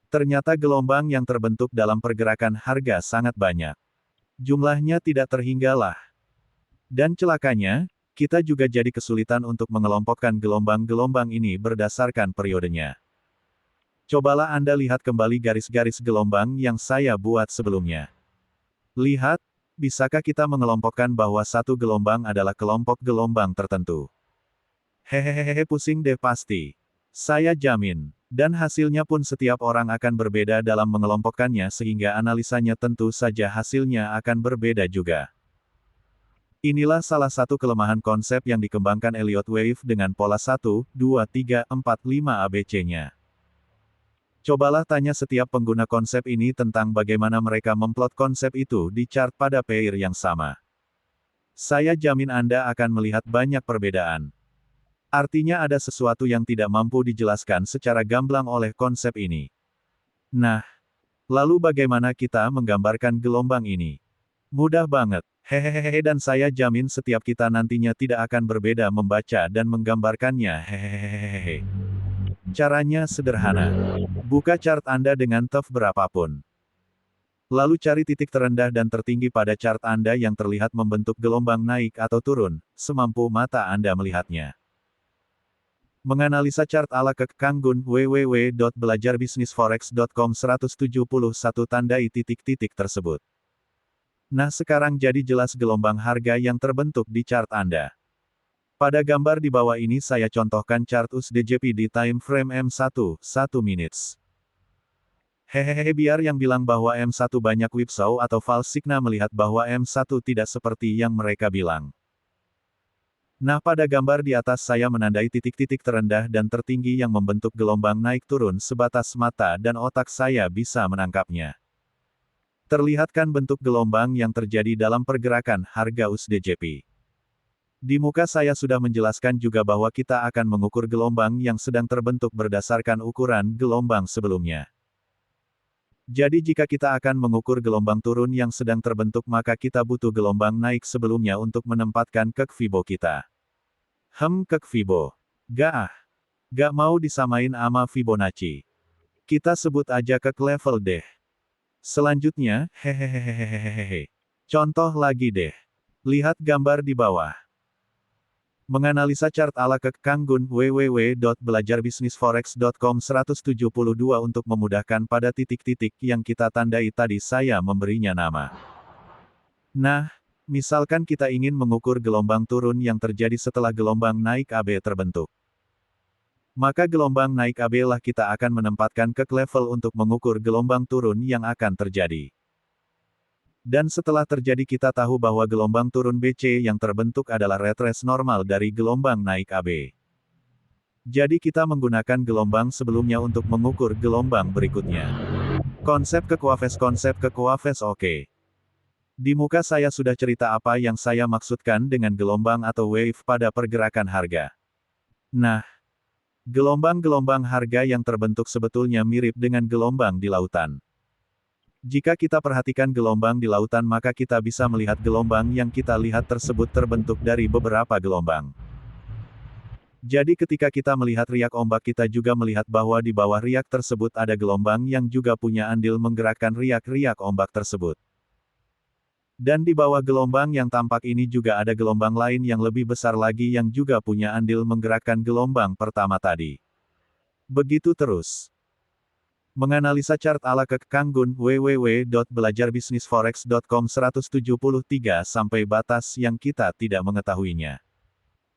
Ternyata gelombang yang terbentuk dalam pergerakan harga sangat banyak. Jumlahnya tidak terhinggalah. Dan celakanya, kita juga jadi kesulitan untuk mengelompokkan gelombang-gelombang ini berdasarkan periodenya. Cobalah Anda lihat kembali garis-garis gelombang yang saya buat sebelumnya. Lihat, bisakah kita mengelompokkan bahwa satu gelombang adalah kelompok gelombang tertentu? Hehehehe pusing deh pasti. Saya jamin. Dan hasilnya pun setiap orang akan berbeda dalam mengelompokkannya sehingga analisanya tentu saja hasilnya akan berbeda juga. Inilah salah satu kelemahan konsep yang dikembangkan Elliott Wave dengan pola 1, 2, 3, 4, 5 ABC-nya. Cobalah tanya setiap pengguna konsep ini tentang bagaimana mereka memplot konsep itu di chart pada pair yang sama. Saya jamin Anda akan melihat banyak perbedaan. Artinya ada sesuatu yang tidak mampu dijelaskan secara gamblang oleh konsep ini. Nah, lalu bagaimana kita menggambarkan gelombang ini? Mudah banget. Hehehehe dan saya jamin setiap kita nantinya tidak akan berbeda membaca dan menggambarkannya. Hehehehe. Caranya sederhana. Buka chart Anda dengan TEV berapapun. Lalu cari titik terendah dan tertinggi pada chart Anda yang terlihat membentuk gelombang naik atau turun, semampu mata Anda melihatnya. Menganalisa chart ala Kang Gun, www.belajarbisnisforex.com 171 tandai titik-titik tersebut. Nah sekarang jadi jelas gelombang harga yang terbentuk di chart Anda. Pada gambar di bawah ini saya contohkan chart USD/JPY di time frame M1, 1 minutes. Hehehe biar yang bilang bahwa M1 banyak whipsaw atau false signal melihat bahwa M1 tidak seperti yang mereka bilang. Nah pada gambar di atas saya menandai titik-titik terendah dan tertinggi yang membentuk gelombang naik turun sebatas mata dan otak saya bisa menangkapnya. Terlihat kan bentuk gelombang yang terjadi dalam pergerakan harga USD/JPY. Di muka saya sudah menjelaskan juga bahwa kita akan mengukur gelombang yang sedang terbentuk berdasarkan ukuran gelombang sebelumnya. Jadi jika kita akan mengukur gelombang turun yang sedang terbentuk maka kita butuh gelombang naik sebelumnya untuk menempatkan kek Fibo kita. Kek Fibo. Gak mau disamain ama Fibonacci. Kita sebut aja kek level deh. Selanjutnya, hehehehehehehe. Contoh lagi deh. Lihat gambar di bawah. Menganalisa chart ala Kang Gun, www.belajarbisnisforex.com 172 untuk memudahkan pada titik-titik yang kita tandai tadi saya memberinya nama. Nah, misalkan kita ingin mengukur gelombang turun yang terjadi setelah gelombang naik AB terbentuk. Maka gelombang naik AB lah kita akan menempatkan ke level untuk mengukur gelombang turun yang akan terjadi. Dan setelah terjadi kita tahu bahwa gelombang turun BC yang terbentuk adalah retrace normal dari gelombang naik AB. Jadi kita menggunakan gelombang sebelumnya untuk mengukur gelombang berikutnya. Konsep kekuafes oke. Di muka saya sudah cerita apa yang saya maksudkan dengan gelombang atau wave pada pergerakan harga. Nah, gelombang-gelombang harga yang terbentuk sebetulnya mirip dengan gelombang di lautan. Jika kita perhatikan gelombang di lautan maka kita bisa melihat gelombang yang kita lihat tersebut terbentuk dari beberapa gelombang. Jadi ketika kita melihat riak ombak kita juga melihat bahwa di bawah riak tersebut ada gelombang yang juga punya andil menggerakkan riak-riak ombak tersebut. Dan di bawah gelombang yang tampak ini juga ada gelombang lain yang lebih besar lagi yang juga punya andil menggerakkan gelombang pertama tadi. Begitu terus. Menganalisa chart ala Kang Gun, www.belajarbisnisforex.com 173 sampai batas yang kita tidak mengetahuinya.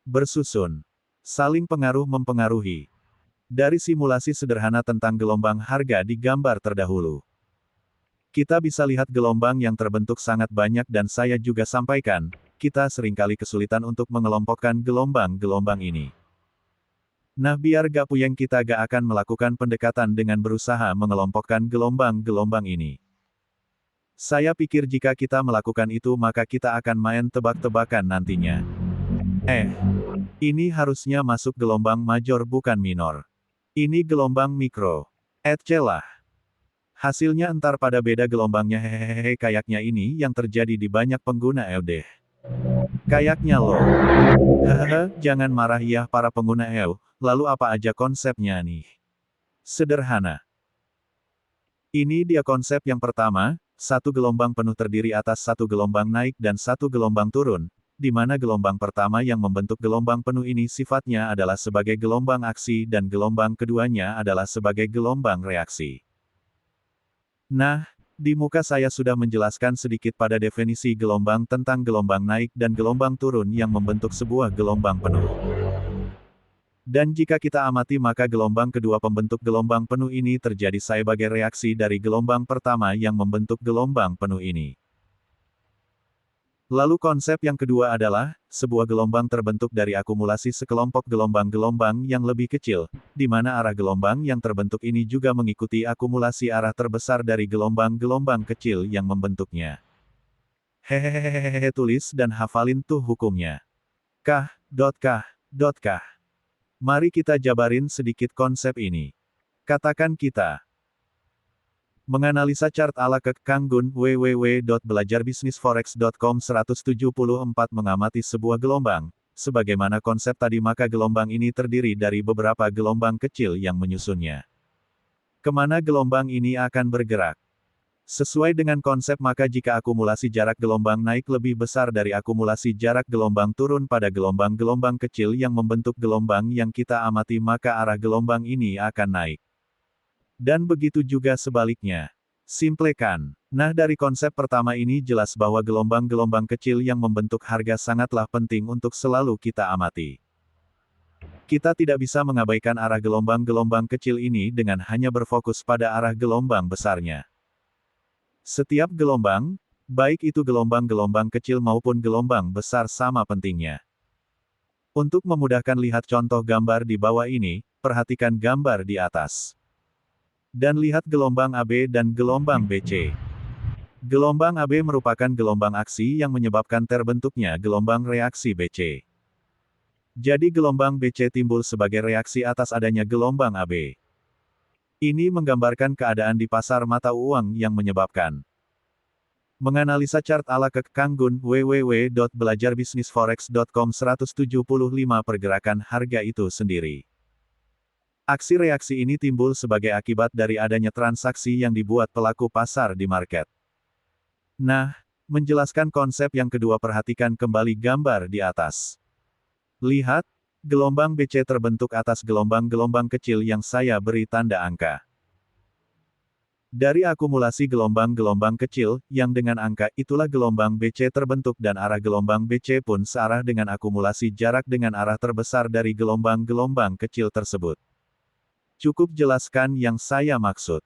Bersusun. Saling pengaruh mempengaruhi. Dari simulasi sederhana tentang gelombang harga di gambar terdahulu. Kita bisa lihat gelombang yang terbentuk sangat banyak dan saya juga sampaikan, kita seringkali kesulitan untuk mengelompokkan gelombang-gelombang ini. Nah biar gak puyeng kita gak akan melakukan pendekatan dengan berusaha mengelompokkan gelombang-gelombang ini. Saya pikir jika kita melakukan itu maka kita akan main tebak-tebakan nantinya. Ini harusnya masuk gelombang major bukan minor. Ini gelombang mikro. Celah. Hasilnya entar pada beda gelombangnya hehehe kayaknya ini yang terjadi di banyak pengguna EOD. Kayaknya loh. Hehehe, jangan marah ya para pengguna EO, lalu apa aja konsepnya nih? Sederhana. Ini dia konsep yang pertama, satu gelombang penuh terdiri atas satu gelombang naik dan satu gelombang turun, di mana gelombang pertama yang membentuk gelombang penuh ini sifatnya adalah sebagai gelombang aksi dan gelombang keduanya adalah sebagai gelombang reaksi. Nah, di muka saya sudah menjelaskan sedikit pada definisi gelombang tentang gelombang naik dan gelombang turun yang membentuk sebuah gelombang penuh. Dan jika kita amati maka gelombang kedua pembentuk gelombang penuh ini terjadi sebagai reaksi dari gelombang pertama yang membentuk gelombang penuh ini. Lalu konsep yang kedua adalah, sebuah gelombang terbentuk dari akumulasi sekelompok gelombang-gelombang yang lebih kecil, di mana arah gelombang yang terbentuk ini juga mengikuti akumulasi arah terbesar dari gelombang-gelombang kecil yang membentuknya. Hehehehehe tulis dan hafalin tuh hukumnya. Kah. Mari kita jabarin sedikit konsep ini. Katakan kita menganalisa chart ala Kang Gun, www.belajarbisnisforex.com 174 mengamati sebuah gelombang, sebagaimana konsep tadi maka gelombang ini terdiri dari beberapa gelombang kecil yang menyusunnya. Kemana gelombang ini akan bergerak? Sesuai dengan konsep maka jika akumulasi jarak gelombang naik lebih besar dari akumulasi jarak gelombang turun pada gelombang-gelombang kecil yang membentuk gelombang yang kita amati maka arah gelombang ini akan naik. Dan begitu juga sebaliknya. Simplekan. Nah dari konsep pertama ini jelas bahwa gelombang-gelombang kecil yang membentuk harga sangatlah penting untuk selalu kita amati. Kita tidak bisa mengabaikan arah gelombang-gelombang kecil ini dengan hanya berfokus pada arah gelombang besarnya. Setiap gelombang, baik itu gelombang-gelombang kecil maupun gelombang besar sama pentingnya. Untuk memudahkan lihat contoh gambar di bawah ini, perhatikan gambar di atas. Dan lihat gelombang AB dan gelombang BC. Gelombang AB merupakan gelombang aksi yang menyebabkan terbentuknya gelombang reaksi BC. Jadi gelombang BC timbul sebagai reaksi atas adanya gelombang AB. Ini menggambarkan keadaan di pasar mata uang yang menyebabkan menganalisa chart ala Kek Kang Gun www.belajarbisnisforex.com 175 pergerakan harga itu sendiri. Aksi reaksi ini timbul sebagai akibat dari adanya transaksi yang dibuat pelaku pasar di market. Nah, menjelaskan konsep yang kedua perhatikan kembali gambar di atas. Lihat, gelombang BC terbentuk atas gelombang-gelombang kecil yang saya beri tanda angka. Dari akumulasi gelombang-gelombang kecil, yang dengan angka itulah gelombang BC terbentuk dan arah gelombang BC pun searah dengan akumulasi jarak dengan arah terbesar dari gelombang-gelombang kecil tersebut. Cukup jelaskan yang saya maksud.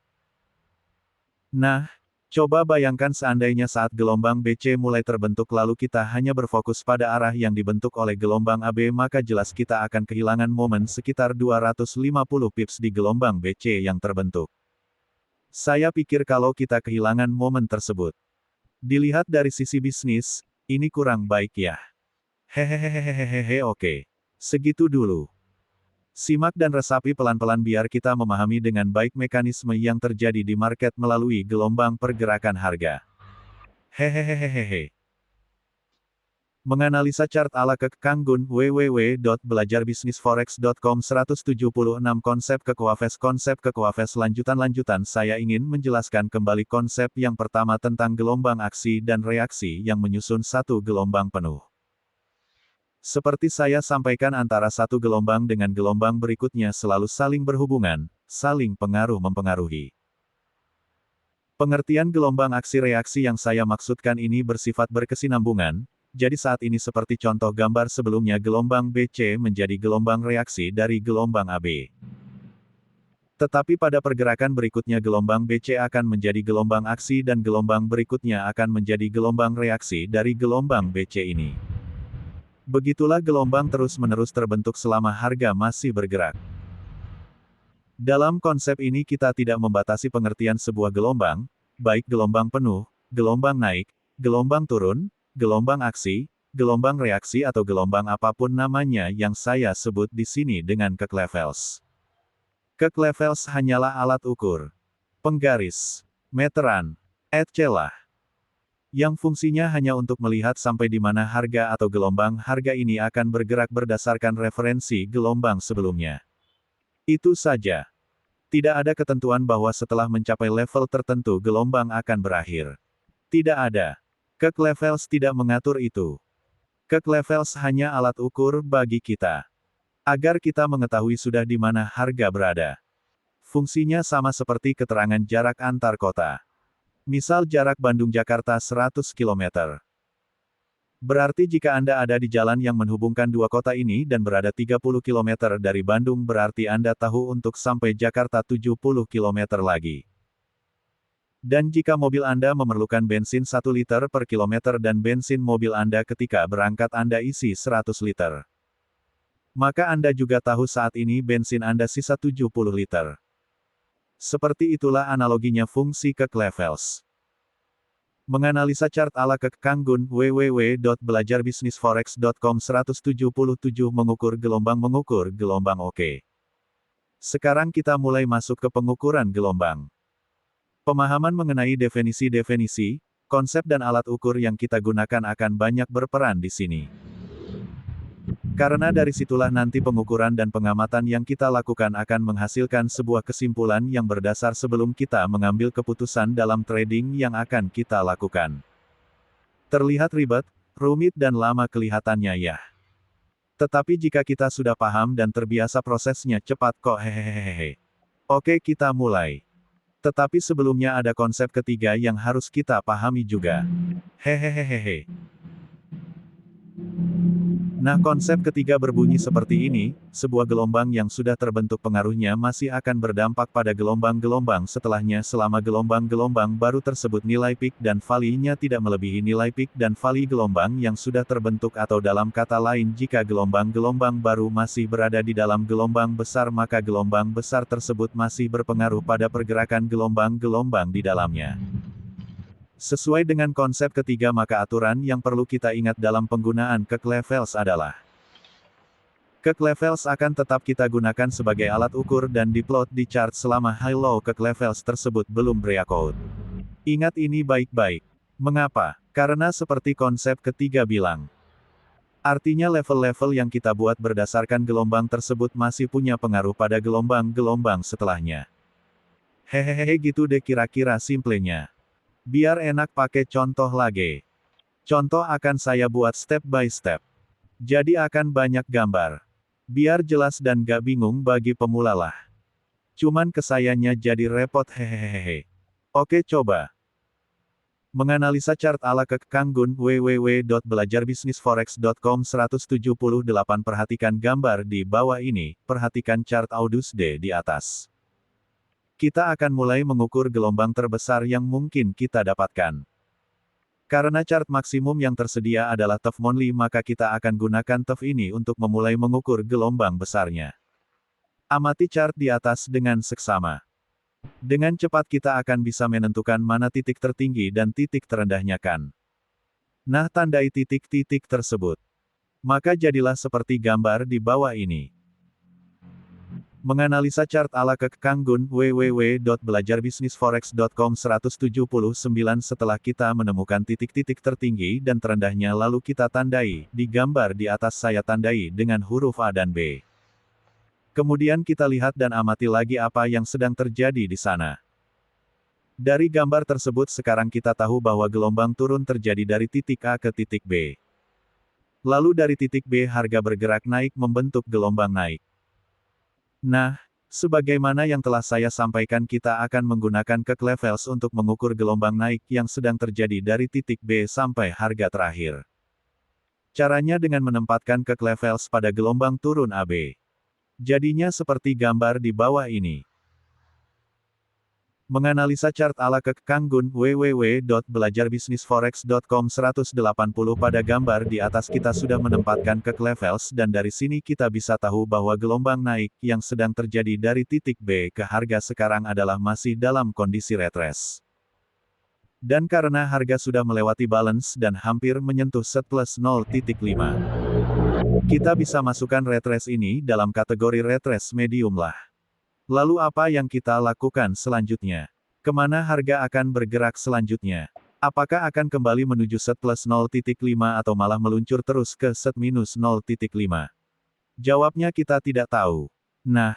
Nah, coba bayangkan seandainya saat gelombang BC mulai terbentuk lalu kita hanya berfokus pada arah yang dibentuk oleh gelombang AB maka jelas kita akan kehilangan momen sekitar 250 pips di gelombang BC yang terbentuk. Saya pikir kalau kita kehilangan momen tersebut. Dilihat dari sisi bisnis, ini kurang baik ya. Hehehehehehehe oke. Segitu dulu. Simak dan resapi pelan-pelan biar kita memahami dengan baik mekanisme yang terjadi di market melalui gelombang pergerakan harga. Hehehehehehe. Menganalisa chart ala Kek Kang Gun www.belajarbisnisforex.com 176 konsep Kekuafes lanjutan saya ingin menjelaskan kembali konsep yang pertama tentang gelombang aksi dan reaksi yang menyusun satu gelombang penuh. Seperti saya sampaikan antara satu gelombang dengan gelombang berikutnya selalu saling berhubungan, saling pengaruh-mempengaruhi. Pengertian gelombang aksi-reaksi yang saya maksudkan ini bersifat berkesinambungan, jadi saat ini seperti contoh gambar sebelumnya gelombang BC menjadi gelombang reaksi dari gelombang AB. Tetapi pada pergerakan berikutnya gelombang BC akan menjadi gelombang aksi dan gelombang berikutnya akan menjadi gelombang reaksi dari gelombang BC ini. Begitulah gelombang terus-menerus terbentuk selama harga masih bergerak. Dalam konsep ini kita tidak membatasi pengertian sebuah gelombang, baik gelombang penuh, gelombang naik, gelombang turun, gelombang aksi, gelombang reaksi atau gelombang apapun namanya yang saya sebut di sini dengan Kek Levels. Kek Levels hanyalah alat ukur, penggaris, meteran, etc. Yang fungsinya hanya untuk melihat sampai di mana harga atau gelombang harga ini akan bergerak berdasarkan referensi gelombang sebelumnya. Itu saja. Tidak ada ketentuan bahwa setelah mencapai level tertentu gelombang akan berakhir. Tidak ada. Kek Levels tidak mengatur itu. Kek Levels hanya alat ukur bagi kita. Agar kita mengetahui sudah di mana harga berada. Fungsinya sama seperti keterangan jarak antar kota. Misal jarak Bandung-Jakarta 100 km. Berarti jika Anda ada di jalan yang menghubungkan dua kota ini dan berada 30 km dari Bandung berarti Anda tahu untuk sampai Jakarta 70 km lagi. Dan jika mobil Anda memerlukan bensin 1 liter per kilometer dan bensin mobil Anda ketika berangkat Anda isi 100 liter. Maka Anda juga tahu saat ini bensin Anda sisa 70 liter. Seperti itulah analoginya fungsi Kek Levels. Menganalisa chart ala Kek Kang Gun www.belajarbisnisforex.com 177 mengukur gelombang oke. Sekarang kita mulai masuk ke pengukuran gelombang. Pemahaman mengenai definisi-definisi, konsep dan alat ukur yang kita gunakan akan banyak berperan di sini. Karena dari situlah nanti pengukuran dan pengamatan yang kita lakukan akan menghasilkan sebuah kesimpulan yang berdasar sebelum kita mengambil keputusan dalam trading yang akan kita lakukan. Terlihat ribet, rumit dan lama kelihatannya ya. Tetapi jika kita sudah paham dan terbiasa prosesnya cepat kok hehehehe. Oke kita mulai. Tetapi sebelumnya ada konsep ketiga yang harus kita pahami juga. Hehehehe. Nah konsep ketiga berbunyi seperti ini, sebuah gelombang yang sudah terbentuk pengaruhnya masih akan berdampak pada gelombang-gelombang setelahnya selama gelombang-gelombang baru tersebut nilai peak dan valley-nya tidak melebihi nilai peak dan valley gelombang yang sudah terbentuk atau dalam kata lain jika gelombang-gelombang baru masih berada di dalam gelombang besar maka gelombang besar tersebut masih berpengaruh pada pergerakan gelombang-gelombang di dalamnya. Sesuai dengan konsep ketiga maka aturan yang perlu kita ingat dalam penggunaan kek levels adalah kek levels akan tetap kita gunakan sebagai alat ukur dan diplot di chart selama high-low kek levels tersebut belum breakout. Ingat ini baik-baik. Mengapa? Karena seperti konsep ketiga bilang. Artinya level-level yang kita buat berdasarkan gelombang tersebut masih punya pengaruh pada gelombang-gelombang setelahnya. Hehehe gitu deh kira-kira simplenya. Biar enak pakai contoh lagi. Contoh akan saya buat step by step. Jadi akan banyak gambar. Biar jelas dan gak bingung bagi pemula lah. Cuman kesayanya jadi repot hehehe. Oke coba. Menganalisa chart ala kek Kanggun www.belajarbisnisforex.com 178 perhatikan gambar di bawah ini, perhatikan chart Audusday di atas. Kita akan mulai mengukur gelombang terbesar yang mungkin kita dapatkan. Karena chart maksimum yang tersedia adalah TOF Monthly maka kita akan gunakan TOF ini untuk memulai mengukur gelombang besarnya. Amati chart di atas dengan seksama. Dengan cepat kita akan bisa menentukan mana titik tertinggi dan titik terendahnya kan. Nah tandai titik-titik tersebut. Maka jadilah seperti gambar di bawah ini. Menganalisa chart ala kek Kanggun www.belajarbisnisforex.com 179 setelah kita menemukan titik-titik tertinggi dan terendahnya lalu kita tandai, di gambar di atas saya tandai dengan huruf A dan B. Kemudian kita lihat dan amati lagi apa yang sedang terjadi di sana. Dari gambar tersebut sekarang kita tahu bahwa gelombang turun terjadi dari titik A ke titik B. Lalu dari titik B harga bergerak naik membentuk gelombang naik. Nah, sebagaimana yang telah saya sampaikan kita akan menggunakan kek levels untuk mengukur gelombang naik yang sedang terjadi dari titik B sampai harga terakhir. Caranya dengan menempatkan kek levels pada gelombang turun AB. Jadinya seperti gambar di bawah ini. Menganalisa chart ala kek Kanggun www.belajarbisnisforex.com 180 pada gambar di atas kita sudah menempatkan kek levels dan dari sini kita bisa tahu bahwa gelombang naik yang sedang terjadi dari titik B ke harga sekarang adalah masih dalam kondisi retrace. Dan karena harga sudah melewati balance dan hampir menyentuh set plus 0.5. Kita bisa masukkan retrace ini dalam kategori retrace medium lah. Lalu apa yang kita lakukan selanjutnya? Kemana harga akan bergerak selanjutnya? Apakah akan kembali menuju set plus 0.5 atau malah meluncur terus ke set minus 0.5? Jawabnya kita tidak tahu. Nah,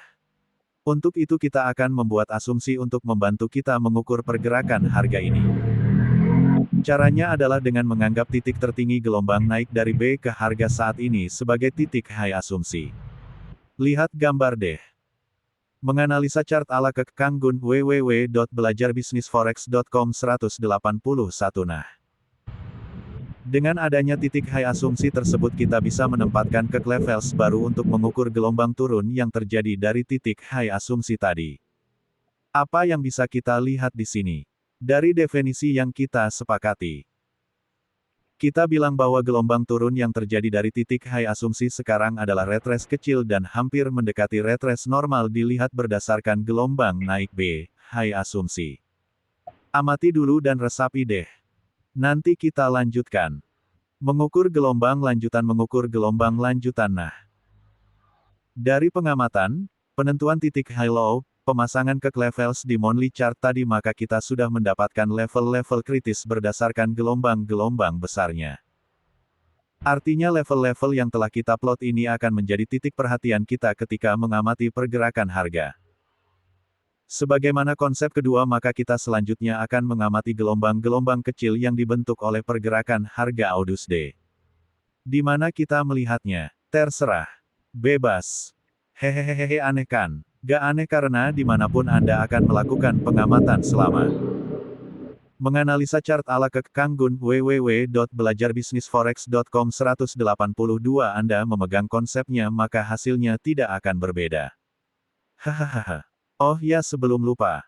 untuk itu kita akan membuat asumsi untuk membantu kita mengukur pergerakan harga ini. Caranya adalah dengan menganggap titik tertinggi gelombang naik dari B ke harga saat ini sebagai titik high asumsi. Lihat gambar deh. Menganalisa chart ala kek Kanggun www.belajarbisnisforex.com 181 nah. Dengan adanya titik high asumsi tersebut kita bisa menempatkan kek levels baru untuk mengukur gelombang turun yang terjadi dari titik high asumsi tadi. Apa yang bisa kita lihat di sini? Dari definisi yang kita sepakati. Kita bilang bahwa gelombang turun yang terjadi dari titik high asumsi sekarang adalah retrace kecil dan hampir mendekati retrace normal dilihat berdasarkan gelombang naik B, high asumsi. Amati dulu dan resapi deh. Nanti kita lanjutkan. Mengukur gelombang lanjutan nah. Dari pengamatan, penentuan titik high-low, pemasangan kek levels di monthly chart tadi maka kita sudah mendapatkan level-level kritis berdasarkan gelombang-gelombang besarnya. Artinya level-level yang telah kita plot ini akan menjadi titik perhatian kita ketika mengamati pergerakan harga. Sebagaimana konsep kedua, maka kita selanjutnya akan mengamati gelombang-gelombang kecil yang dibentuk oleh pergerakan harga August-D. Di mana kita melihatnya? Terserah. Bebas. Hehehehe, aneh kan? Gak aneh karena dimanapun Anda akan melakukan pengamatan selama menganalisa chart ala Kek Kang Gun www.belajarbisnisforex.com 182 Anda memegang konsepnya maka hasilnya tidak akan berbeda. Hahaha. Oh ya, sebelum lupa.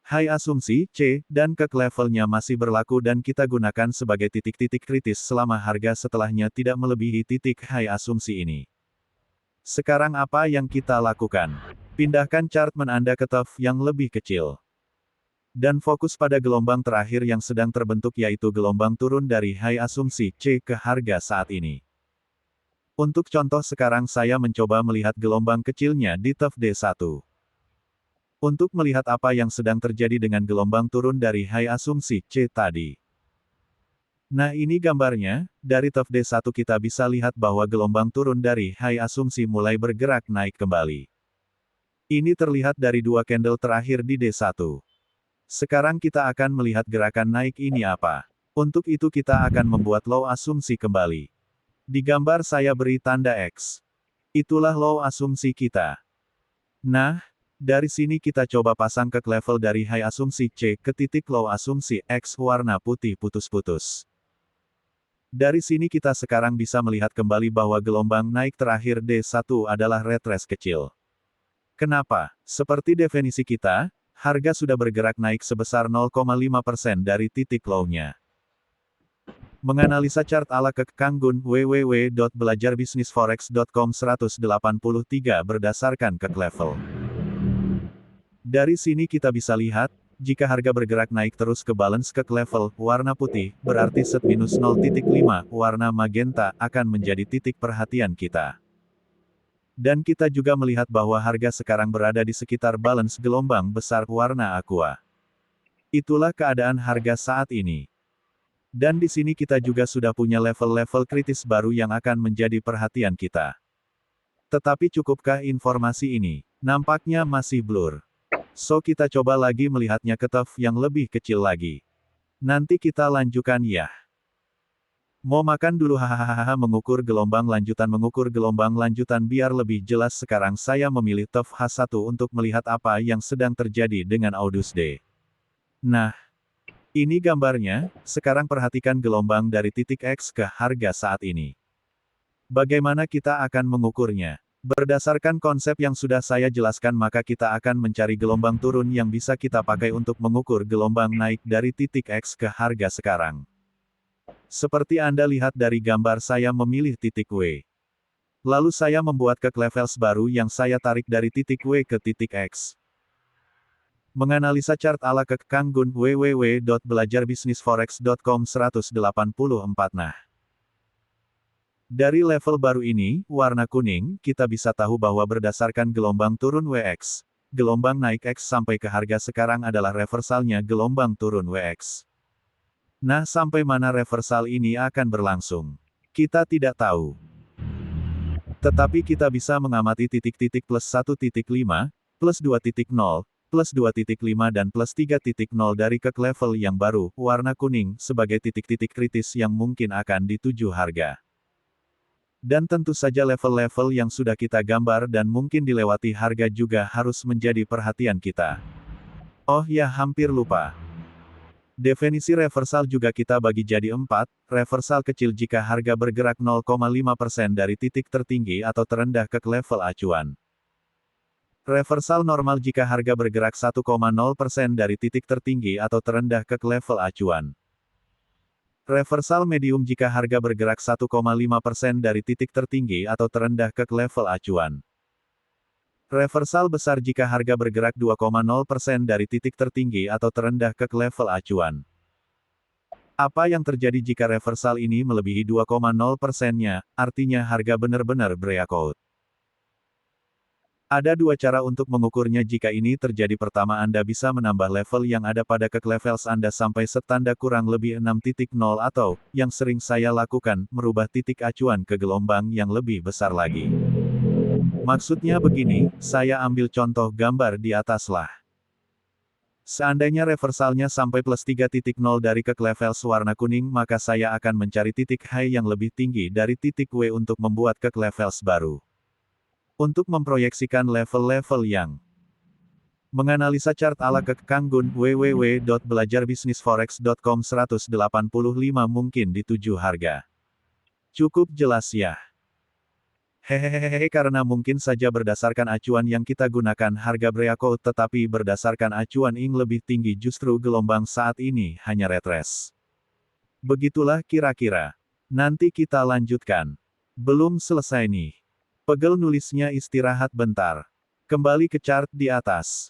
High asumsi, C, dan Kek levelnya masih berlaku dan kita gunakan sebagai titik-titik kritis selama harga setelahnya tidak melebihi titik high asumsi ini. Sekarang apa yang kita lakukan? Pindahkan chart Anda ke TOF yang lebih kecil. Dan fokus pada gelombang terakhir yang sedang terbentuk yaitu gelombang turun dari high asumsi C ke harga saat ini. Untuk contoh sekarang saya mencoba melihat gelombang kecilnya di TOF D1. Untuk melihat apa yang sedang terjadi dengan gelombang turun dari high asumsi C tadi. Nah ini gambarnya, dari TOF D1 kita bisa lihat bahwa gelombang turun dari high asumsi mulai bergerak naik kembali. Ini terlihat dari dua candle terakhir di D1. Sekarang kita akan melihat gerakan naik ini apa. Untuk itu kita akan membuat low asumsi kembali. Di gambar saya beri tanda X. Itulah low asumsi kita. Nah, dari sini kita coba pasang ke level dari high asumsi C ke titik low asumsi X warna putih putus-putus. Dari sini kita sekarang bisa melihat kembali bahwa gelombang naik terakhir D1 adalah retrace kecil. Kenapa? Seperti definisi kita, harga sudah bergerak naik sebesar 0,5% dari titik low-nya. Menganalisa chart ala Kek Kang Gun www.belajarbisnisforex.com 183 berdasarkan Kek level. Dari sini kita bisa lihat, jika harga bergerak naik terus ke balance Kek level warna putih, berarti set minus 0,5 warna magenta akan menjadi titik perhatian kita. Dan kita juga melihat bahwa harga sekarang berada di sekitar balance gelombang besar warna aqua. Itulah keadaan harga saat ini. Dan di sini kita juga sudah punya level-level kritis baru yang akan menjadi perhatian kita. Tetapi cukupkah informasi ini? Nampaknya masih blur. So kita coba lagi melihatnya ke TOF yang lebih kecil lagi. Nanti kita lanjutkan ya. Mau makan dulu hahaha mengukur gelombang lanjutan biar lebih jelas sekarang saya memilih TOF H1 untuk melihat apa yang sedang terjadi dengan August-D. Nah, ini gambarnya, sekarang perhatikan gelombang dari titik X ke harga saat ini. Bagaimana kita akan mengukurnya? Berdasarkan konsep yang sudah saya jelaskan maka kita akan mencari gelombang turun yang bisa kita pakai untuk mengukur gelombang naik dari titik X ke harga sekarang. Seperti Anda lihat dari gambar saya memilih titik W. Lalu saya membuat Kek levels baru yang saya tarik dari titik W ke titik X. Menganalisa chart ala Kek Kang Gun www.belajarbisnisforex.com 184 Nah. Dari level baru ini, warna kuning, kita bisa tahu bahwa berdasarkan gelombang turun WX, gelombang naik X sampai ke harga sekarang adalah reversalnya gelombang turun WX. Nah, sampai mana reversal ini akan berlangsung? Kita tidak tahu. Tetapi kita bisa mengamati titik-titik plus 1.5, plus 2.0, plus 2.5 dan plus 3.0 dari Kek level yang baru, warna kuning, sebagai titik-titik kritis yang mungkin akan dituju harga. Dan tentu saja level-level yang sudah kita gambar dan mungkin dilewati harga juga harus menjadi perhatian kita. Oh ya, hampir lupa. Definisi reversal juga kita bagi jadi 4, reversal kecil jika harga bergerak 0,5% dari titik tertinggi atau terendah ke level acuan. Reversal normal jika harga bergerak 1,0% dari titik tertinggi atau terendah ke level acuan. Reversal medium jika harga bergerak 1,5% dari titik tertinggi atau terendah ke level acuan. Reversal besar jika harga bergerak 2,0% dari titik tertinggi atau terendah ke level acuan. Apa yang terjadi jika reversal ini melebihi 2,0%-nya, artinya harga benar-benar breakout. Ada dua cara untuk mengukurnya. Jika ini terjadi, pertama Anda bisa menambah level yang ada pada kek levels Anda sampai setanda kurang lebih 6.0 atau, yang sering saya lakukan, merubah titik acuan ke gelombang yang lebih besar lagi. Maksudnya begini, saya ambil contoh gambar di atas lah. Seandainya reversalnya sampai plus 3.0 dari kek levels warna kuning, maka saya akan mencari titik high yang lebih tinggi dari titik W untuk membuat kek levels baru. Untuk memproyeksikan level-level yang menganalisa chart ala kek Kanggun, www.belajarbisnisforex.com 185 mungkin di 7 harga. Cukup jelas ya? Hehehehe, karena mungkin saja berdasarkan acuan yang kita gunakan harga breakout, tetapi berdasarkan acuan ing lebih tinggi justru gelombang saat ini hanya retrace. Begitulah kira-kira. Nanti kita lanjutkan. Belum selesai nih. Pegel nulisnya, istirahat bentar. Kembali ke chart di atas.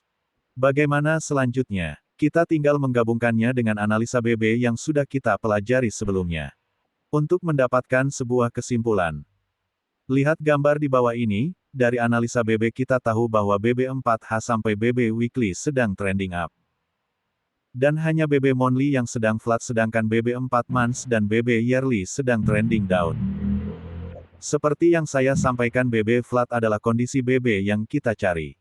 Bagaimana selanjutnya? Kita tinggal menggabungkannya dengan analisa BB yang sudah kita pelajari sebelumnya. Untuk mendapatkan sebuah kesimpulan. Lihat gambar di bawah ini, dari analisa BB kita tahu bahwa BB4H sampai BB Weekly sedang trending up. Dan hanya BB Monthly yang sedang flat, sedangkan BB4 Months dan BB Yearly sedang trending down. Seperti yang saya sampaikan, BB flat adalah kondisi BB yang kita cari.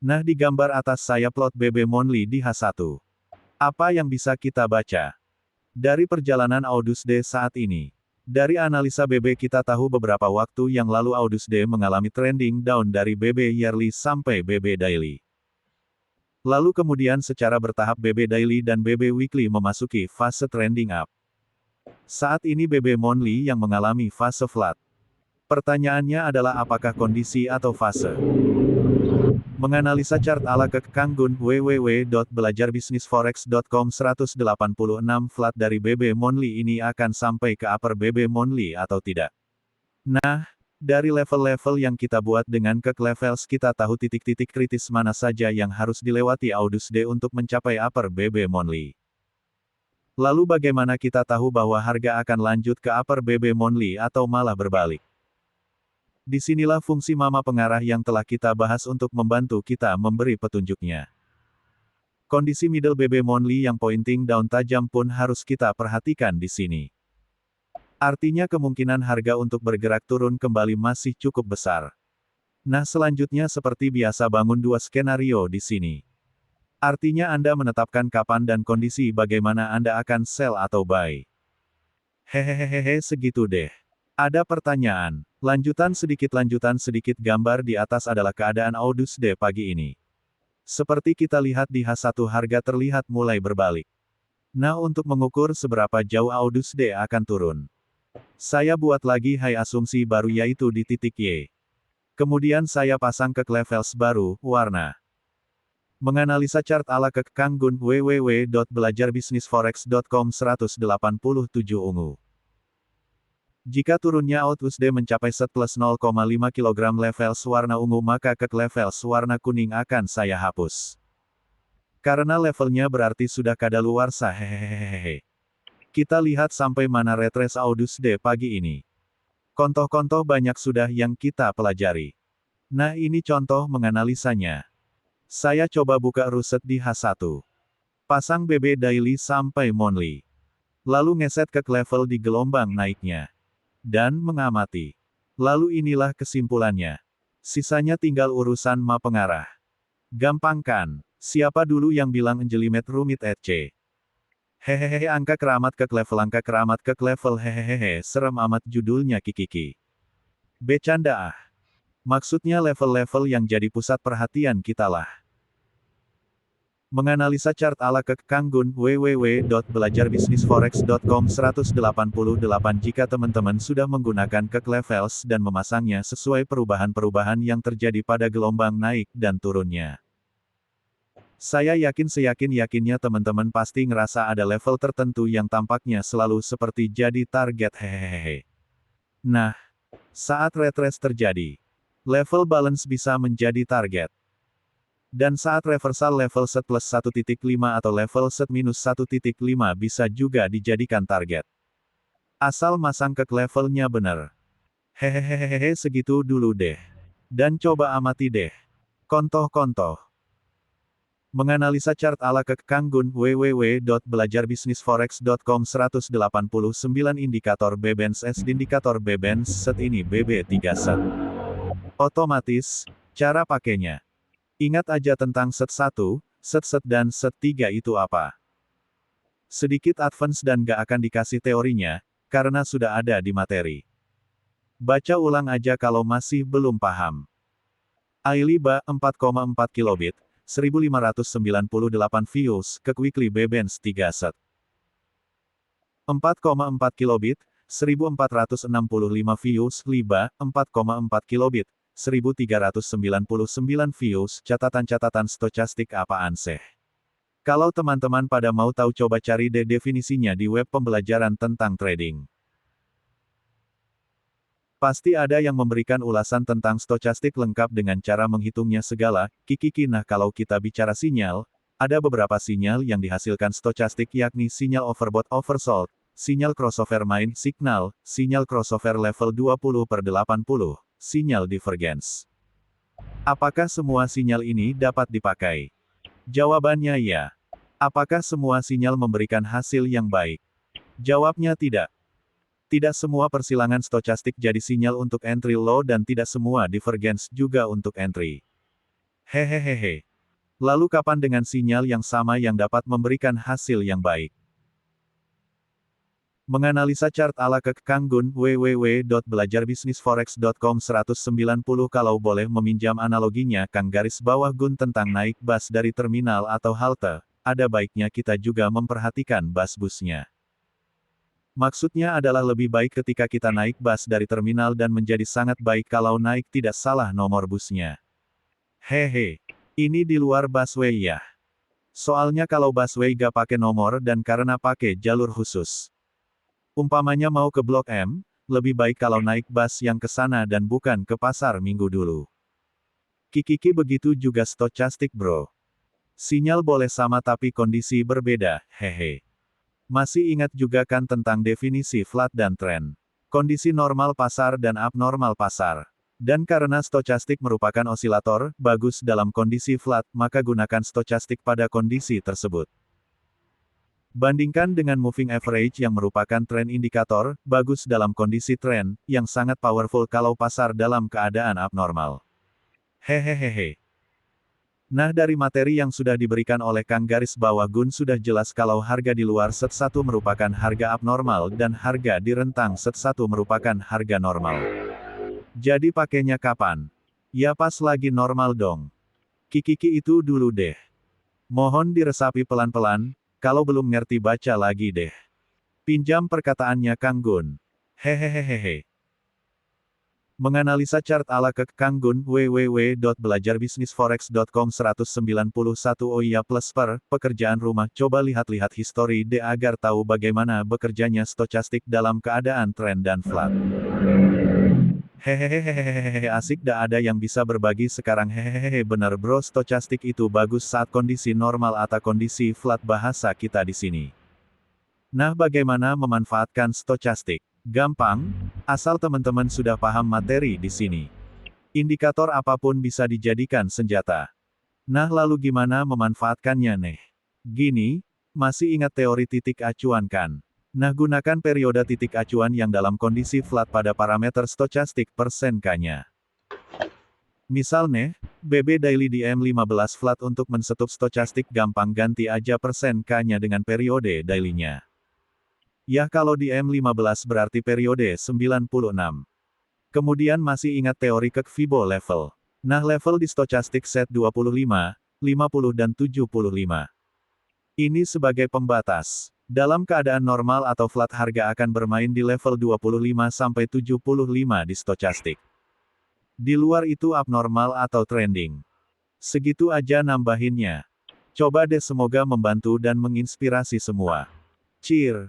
Nah, di gambar atas saya plot BB Monthly di H1. Apa yang bisa kita baca? Dari perjalanan AUD/USD saat ini. Dari analisa BB kita tahu beberapa waktu yang lalu AUD/USD mengalami trending down dari BB Yearly sampai BB Daily. Lalu kemudian secara bertahap BB Daily dan BB Weekly memasuki fase trending up. Saat ini BB Monthly yang mengalami fase flat. Pertanyaannya adalah apakah kondisi atau fase? Menganalisa chart ala kek Kanggun, www.belajarbisnisforex.com 186 flat dari BB Monthly ini akan sampai ke upper BB Monthly atau tidak? Nah, dari level-level yang kita buat dengan kek levels kita tahu titik-titik kritis mana saja yang harus dilewati AUD/USD untuk mencapai upper BB Monthly. Lalu bagaimana kita tahu bahwa harga akan lanjut ke upper BB Monthly atau malah berbalik? Disinilah fungsi mama pengarah yang telah kita bahas untuk membantu kita memberi petunjuknya. Kondisi middle BB Monthly yang pointing down tajam pun harus kita perhatikan di sini. Artinya kemungkinan harga untuk bergerak turun kembali masih cukup besar. Nah, selanjutnya seperti biasa bangun dua skenario di sini. Artinya Anda menetapkan kapan dan kondisi bagaimana Anda akan sell atau buy. Hehehehe, segitu deh. Ada pertanyaan? Lanjutan sedikit gambar di atas adalah keadaan AUD/USD pagi ini. Seperti kita lihat di H1 harga terlihat mulai berbalik. Nah, untuk mengukur seberapa jauh AUD/USD akan turun. Saya buat lagi high asumsi baru yaitu di titik Y. Kemudian saya pasang kek levels baru, warna. Menganalisa chart ala kek Kanggun, www.belajarbisnisforex.com 187 ungu. Jika turunnya AUD/USD mencapai set plus 0,5 kg levels warna ungu, maka kek levels warna kuning akan saya hapus. Karena levelnya berarti sudah kadaluarsa. Hehehehe. Kita lihat sampai mana retrace AUD/USD pagi ini. Contoh-contoh banyak sudah yang kita pelajari. Nah, ini contoh menganalisanya. Saya coba buka ruset di H1. Pasang BB Daily sampai Monthly. Lalu ngeset ke level di gelombang naiknya. Dan mengamati. Lalu inilah kesimpulannya. Sisanya tinggal urusan ma pengarah. Gampang kan? Siapa dulu yang bilang anjelimet rumit etc. Hehehe, angka keramat ke level hehehe, serem amat judulnya kikiki. Becanda ah. Maksudnya level-level yang jadi pusat perhatian kita lah. Menganalisa chart ala kek Kanggun, www.belajarbisnisforex.com 188 jika teman-teman sudah menggunakan kek levels dan memasangnya sesuai perubahan-perubahan yang terjadi pada gelombang naik dan turunnya. Saya yakin seyakin-yakinnya teman-teman pasti ngerasa ada level tertentu yang tampaknya selalu seperti jadi target hehehe. Nah, saat retrace terjadi, level balance bisa menjadi target. Dan saat reversal level set plus 1.5 atau level set minus 1.5 bisa juga dijadikan target. Asal masang kek levelnya benar. Hehehehe, segitu dulu deh. Dan coba amati deh. Kontoh-kontoh. Menganalisa chart ala Kang Gun www.belajarbisnisforex.com 189 indikator Bebens S indikator Bebens set ini BB3 set. Otomatis, cara pakainya. Ingat aja tentang set 1, set dan set 3 itu apa. Sedikit advance dan gak akan dikasih teorinya, karena sudah ada di materi. Baca ulang aja kalau masih belum paham. Ailiba 4,4 kilobit. 1598 views ke Weekly Bebens 3 set. 4,4 kilobit, 1465 views Liba, 4,4 kilobit, 1399 views catatan-catatan stokastik apaan sih? Kalau teman-teman pada mau tahu coba cari deh definisinya di web pembelajaran tentang trading. Pasti ada yang memberikan ulasan tentang stokastik lengkap dengan cara menghitungnya segala, kikiki. Nah kalau kita bicara sinyal, ada beberapa sinyal yang dihasilkan stokastik yakni sinyal overbought oversold, sinyal crossover main signal, sinyal crossover level 20/80, sinyal divergence. Apakah semua sinyal ini dapat dipakai? Jawabannya ya. Apakah semua sinyal memberikan hasil yang baik? Jawabnya tidak. Tidak semua persilangan stokastik jadi sinyal untuk entry low dan tidak semua divergence juga untuk entry. Hehehehe. Lalu kapan dengan sinyal yang sama yang dapat memberikan hasil yang baik? Menganalisa chart ala Kang Gun www.belajarbisnisforex.com 190 kalau boleh meminjam analoginya Kang garis bawah Gun tentang naik bus dari terminal atau halte, ada baiknya kita juga memperhatikan bus-busnya. Maksudnya adalah lebih baik ketika kita naik bus dari terminal dan menjadi sangat baik kalau naik tidak salah nomor busnya. Hehe. Ini di luar busway ya. Soalnya kalau busway gak pakai nomor dan karena pakai jalur khusus. Umpamanya mau ke Blok M, lebih baik kalau naik bus yang ke sana dan bukan ke pasar Minggu dulu. Kikiki begitu juga stokastik bro. Sinyal boleh sama tapi kondisi berbeda, hehe. Masih ingat juga kan tentang definisi flat dan trend. Kondisi normal pasar dan abnormal pasar. Dan karena stokastik merupakan osilator, bagus dalam kondisi flat, maka gunakan stokastik pada kondisi tersebut. Bandingkan dengan moving average yang merupakan trend indikator, bagus dalam kondisi trend, yang sangat powerful kalau pasar dalam keadaan abnormal. Hehehehe. Nah dari materi yang sudah diberikan oleh Kang garis bawah Gun sudah jelas kalau harga di luar set 1 merupakan harga abnormal dan harga di rentang set 1 merupakan harga normal. Jadi pakainya kapan? Ya pas lagi normal dong. Kikiki itu dulu deh. Mohon diresapi pelan-pelan, kalau belum ngerti baca lagi deh. Pinjam perkataannya Kang Gun. Hehehehehe. Menganalisa chart ala Kang Gun www.belajarbisnisforex.com 191 oh iya plus pekerjaan rumah coba lihat-lihat history D agar tahu bagaimana bekerjanya stokastik dalam keadaan trend dan flat. Hehehehehehe asik dah ada yang bisa berbagi sekarang hehehehe bener bro stokastik itu bagus saat kondisi normal atau kondisi flat bahasa kita di sini. Nah bagaimana memanfaatkan stokastik? Gampang, asal teman-teman sudah paham materi di sini. Indikator apapun bisa dijadikan senjata. Nah lalu gimana memanfaatkannya nih? Gini, masih ingat teori titik acuan kan? Nah gunakan periode titik acuan yang dalam kondisi flat pada parameter stokastik persen K-nya. Misal nih, BB Daily di M15 flat untuk mensetup stokastik gampang ganti aja persen K-nya dengan periode daily-nya. Ya kalau di M15 berarti periode 96. Kemudian masih ingat teori Fibo level. Nah level di stokastik set 25, 50 dan 75. Ini sebagai pembatas. Dalam keadaan normal atau flat harga akan bermain di level 25 sampai 75 di stokastik. Di luar itu abnormal atau trending. Segitu aja nambahinnya. Coba deh semoga membantu dan menginspirasi semua. Cheer!